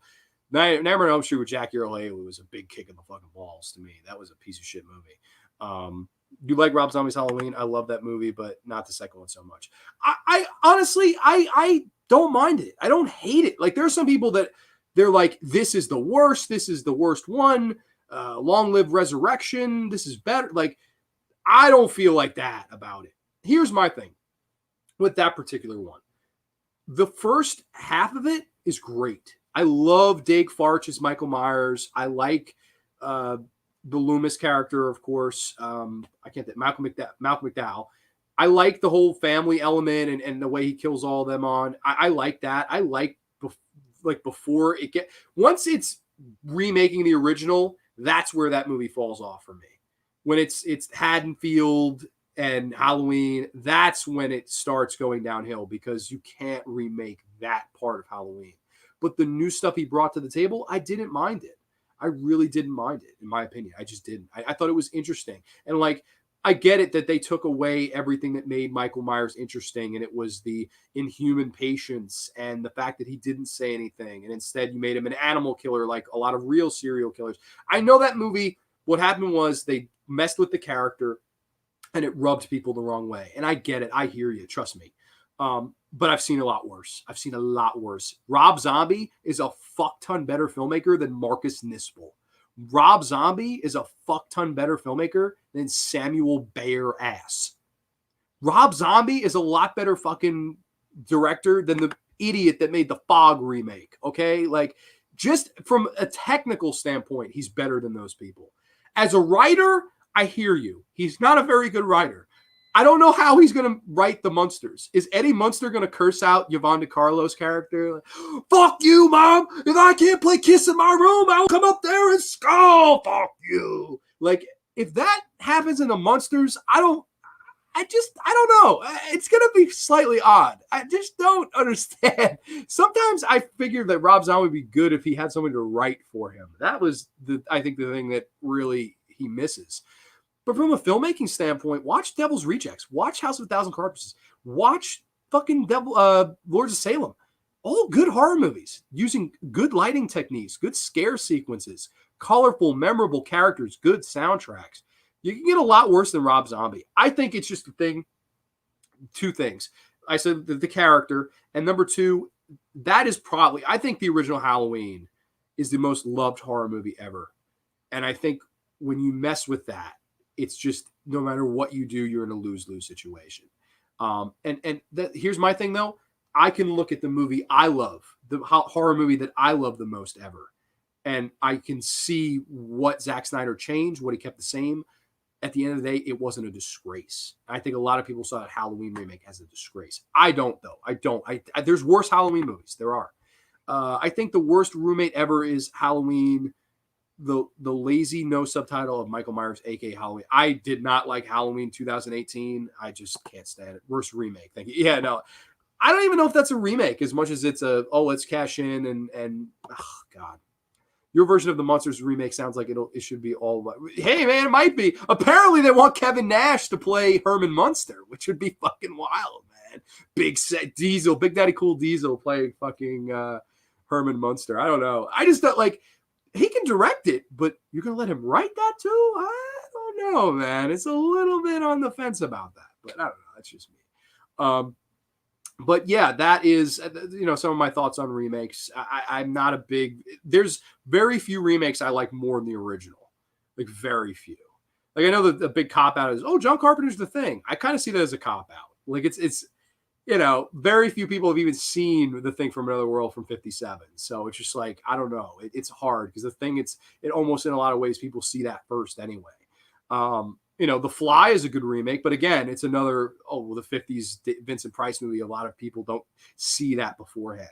Nightmare on Elm Street with Jackie Earle Haley was a big kick in the fucking balls to me. That was a piece of shit movie. You like Rob Zombie's Halloween? I love that movie, but not the second one so much. I honestly, I don't mind it. I don't hate it. Like, there are some people that they're like, this is the worst. This is the worst one. Long Live Resurrection. This is better. Like, I don't feel like that about it. Here's my thing with that particular one. The first half of it is great. I love Dave Farch as Michael Myers. I like the Loomis character, of course. I can't think. Malcolm McDowell. I like the whole family element and the way he kills all of them on. I like that. I like before it once it's remaking the original, that's where that movie falls off for me. When it's Haddonfield and Halloween, that's when it starts going downhill, because you can't remake that part of Halloween. But the new stuff he brought to the table, I didn't mind it. I really didn't mind it, in my opinion. I just didn't. I thought it was interesting. And like, I get it that they took away everything that made Michael Myers interesting, and it was the inhuman patience and the fact that he didn't say anything, and instead you made him an animal killer like a lot of real serial killers. I know that movie, what happened was they messed with the character and it rubbed people the wrong way. And I get it. I hear you. Trust me. But I've seen a lot worse. Rob Zombie is a fuck ton better filmmaker than Marcus Nispel. Rob Zombie is a fuck ton better filmmaker than Samuel Bayer Ass. Rob Zombie is a lot better fucking director than the idiot that made the Fog remake. Okay? Like, just from a technical standpoint, he's better than those people. As a writer, I hear you. He's not a very good writer. I don't know how he's going to write the Munsters. Is Eddie Munster going to curse out Yvonne DiCarlo's character? Like, fuck you, Mom. If I can't play Kiss in my room, I'll come up there and skull. Fuck you. Like, if that happens in the Munsters, I don't know. It's going to be slightly odd. I just don't understand. Sometimes I figured that Rob Zombie would be good if he had someone to write for him. That was, I think, the thing that really he misses. But from a filmmaking standpoint, watch Devil's Rejects. Watch House of a Thousand Corpses. Watch fucking Lords of Salem. All good horror movies using good lighting techniques, good scare sequences, colorful, memorable characters, good soundtracks. You can get a lot worse than Rob Zombie. I think it's just two things. I said the character, and number two, that is probably, I think the original Halloween is the most loved horror movie ever. And I think when you mess with that, it's just, no matter what you do, you're in a lose-lose situation. Here's my thing, though. I can look at the movie I love, the horror movie that I love the most ever, And I can see what Zack Snyder changed, what he kept the same. At the end of the day, it wasn't a disgrace. I think a lot of people saw that Halloween remake as a disgrace. I don't, though. I don't. There's worse Halloween movies. There are. I think the worst roommate ever is Halloween, the lazy no subtitle of Michael Myers, aka Halloween. I did not like Halloween 2018. I just can't stand it. Worst remake. Thank you. Yeah, no. I don't even know if that's a remake as much as it's a, oh, let's cash in and oh, God. Your version of the Monsters remake sounds like it should be all. Hey, man, it might be. Apparently, they want Kevin Nash to play Herman Munster, which would be fucking wild, man. Big set Diesel, Big Daddy Cool Diesel playing fucking Herman Munster. I don't know. I just thought, like, he can direct it, but you're going to let him write that too? I don't know, man. It's a little bit on the fence about that, but I don't know. That's just me. But yeah, that is, some of my thoughts on remakes. I'm not a big, there's very few remakes I like more than the original. Like very few. Like I know that the big cop out is, oh, John Carpenter's The Thing. I kind of see that as a cop out. Like it's very few people have even seen The Thing from Another World from 57. So it's just like, I don't know. It's hard because The Thing, it almost in a lot of ways people see that first anyway. The Fly is a good remake, but again, it's another, the 50s Vincent Price movie. A lot of people don't see that beforehand.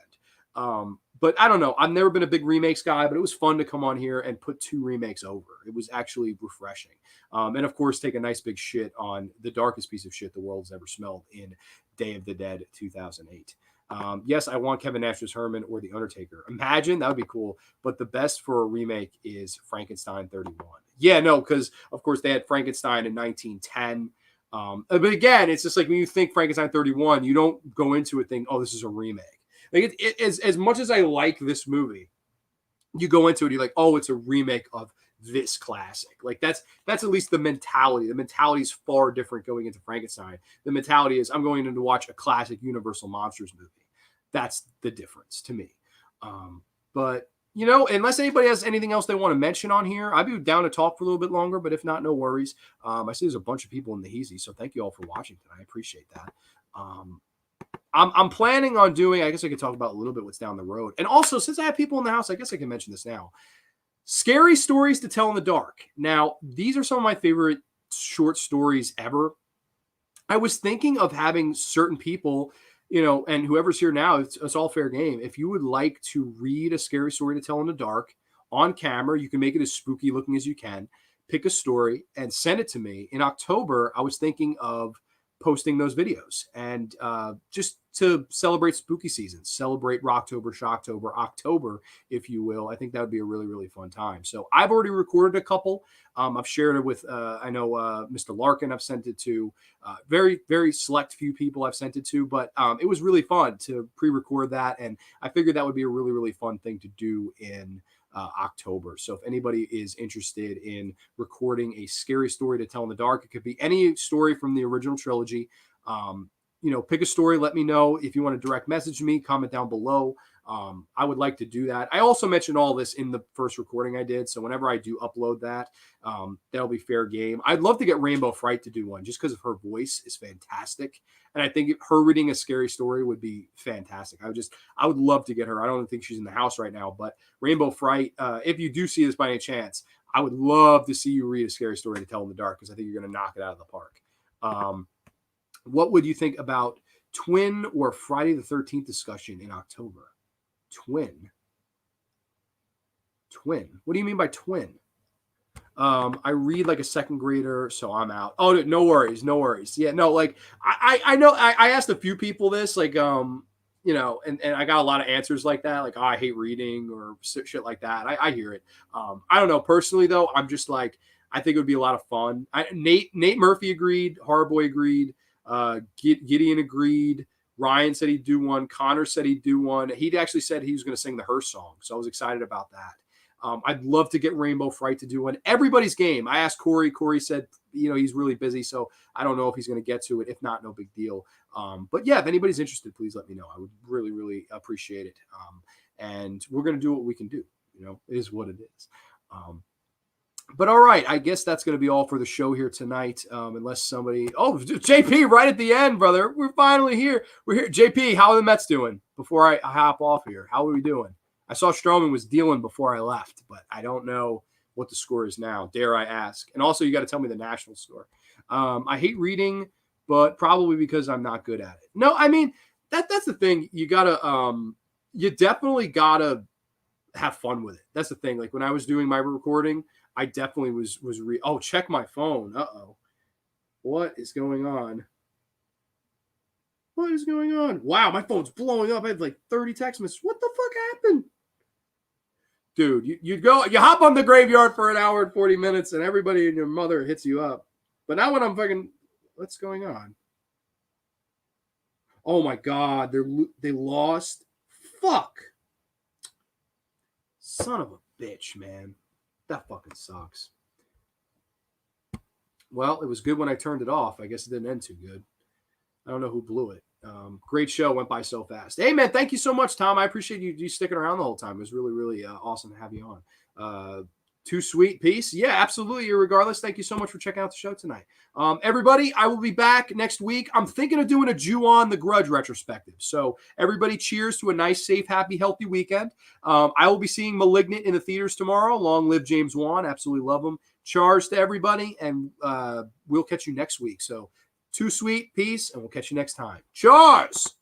But I don't know. I've never been a big remakes guy, but it was fun to come on here and put 2 remakes over. It was actually refreshing. And of course, take a nice big shit on the darkest piece of shit the world's ever smelled in Day of the Dead 2008. Yes, I want Kevin Nash's Herman or The Undertaker. Imagine, that would be cool. But the best for a remake is Frankenstein 31. Yeah, no, because of course they had Frankenstein in 1910. But again, it's just like when you think Frankenstein 31, you don't go into it thinking, oh, this is a remake. Like as much as I like this movie, you go into it, you're like, oh, it's a remake of this classic. Like that's at least the mentality. The mentality is far different going into Frankenstein. The mentality is I'm going in to watch a classic Universal Monsters movie. That's the difference to me. But unless anybody has anything else they want to mention on here, I'd be down to talk for a little bit longer, but if not, no worries. I see there's a bunch of people in the Heezy, so thank you all for watching tonight. I appreciate that. I'm planning on doing, I guess I could talk about a little bit what's down the road. And also, since I have people in the house, I guess I can mention this now. Scary stories to tell in the dark. Now, these are some of my favorite short stories ever. I was thinking of having certain people, and whoever's here now, it's all fair game. If you would like to read a scary story to tell in the dark on camera, you can make it as spooky looking as you can. Pick a story and send it to me. In October, I was thinking of posting those videos and just to celebrate spooky season, celebrate Rocktober, Shocktober, October, if you will. I think that would be a really, really fun time. So I've already recorded a couple. I've shared it with, I know Mr. Larkin, I've sent it to very, very select few people I've sent it to, but it was really fun to pre-record that. And I figured that would be a really, really fun thing to do in October. So if anybody is interested in recording a scary story to tell in the dark, it could be any story from the original trilogy. Pick a story. Let me know. If you want to direct message me, comment down below. I would like to do that. I also mentioned all this in the first recording I did. So whenever I do upload that, that'll be fair game. I'd love to get Rainbow Fright to do one just because of her voice is fantastic. And I think her reading a scary story would be fantastic. I would love to get her. I don't think she's in the house right now, but Rainbow Fright, if you do see this by any chance, I would love to see you read a scary story to tell in the dark because I think you're going to knock it out of the park. What would you think about Twin or Friday the 13th discussion in October? Twin. What do you mean by twin? I read like a second grader, so I'm out. Oh, no worries. Yeah, no, like I know I asked a few people this, like and I got a lot of answers like that, like, oh, I hate reading or shit like that. I hear it. I don't know personally though. I'm just like, I think it would be a lot of fun. Nate Murphy agreed. Horrorboy agreed. Gideon agreed. Ryan said he'd do one. Connor said he'd do one. He'd actually said he was going to sing the Hearst song, so I was excited about that. I'd love to get Rainbow Fright to do one. Everybody's game. I asked Corey. Corey said, he's really busy, so I don't know if he's going to get to it. If not, no big deal. But yeah, if anybody's interested, please let me know. I would really, really appreciate it. And we're going to do what we can do. It is what it is. But all right, I guess that's going to be all for the show here tonight. Unless somebody, JP, right at the end, brother. We're finally here. We're here. JP, how are the Mets doing? Before I hop off here, how are we doing? I saw Strowman was dealing before I left, but I don't know what the score is now. Dare I ask? And also, you got to tell me the national score. I hate reading, but probably because I'm not good at it. No, I mean that's the thing. You definitely gotta have fun with it. That's the thing. Like when I was doing my recording, I definitely was check my phone. What is going on? What is going on? Wow, my phone's blowing up. I have like 30 text messages. What the fuck happened? Dude, you hop on the graveyard for an hour and 40 minutes and everybody and your mother hits you up. But now when I'm fucking, what's going on? Oh my God, they lost. Fuck. Son of a bitch, man. That fucking sucks. Well, it was good when I turned it off. I guess it didn't end too good. I don't know who blew it. Great show. Went by so fast. Hey, man, thank you so much, Tom. I appreciate you sticking around the whole time. It was really, really awesome to have you on. Too sweet. Peace. Yeah, absolutely. Regardless, thank you so much for checking out the show tonight. Everybody, I will be back next week. I'm thinking of doing a Ju-On The Grudge retrospective. So everybody cheers to a nice, safe, happy, healthy weekend. I will be seeing Malignant in the theaters tomorrow. Long live James Wan. Absolutely love him. Cheers to everybody, and we'll catch you next week. So too sweet. Peace, and we'll catch you next time. Cheers!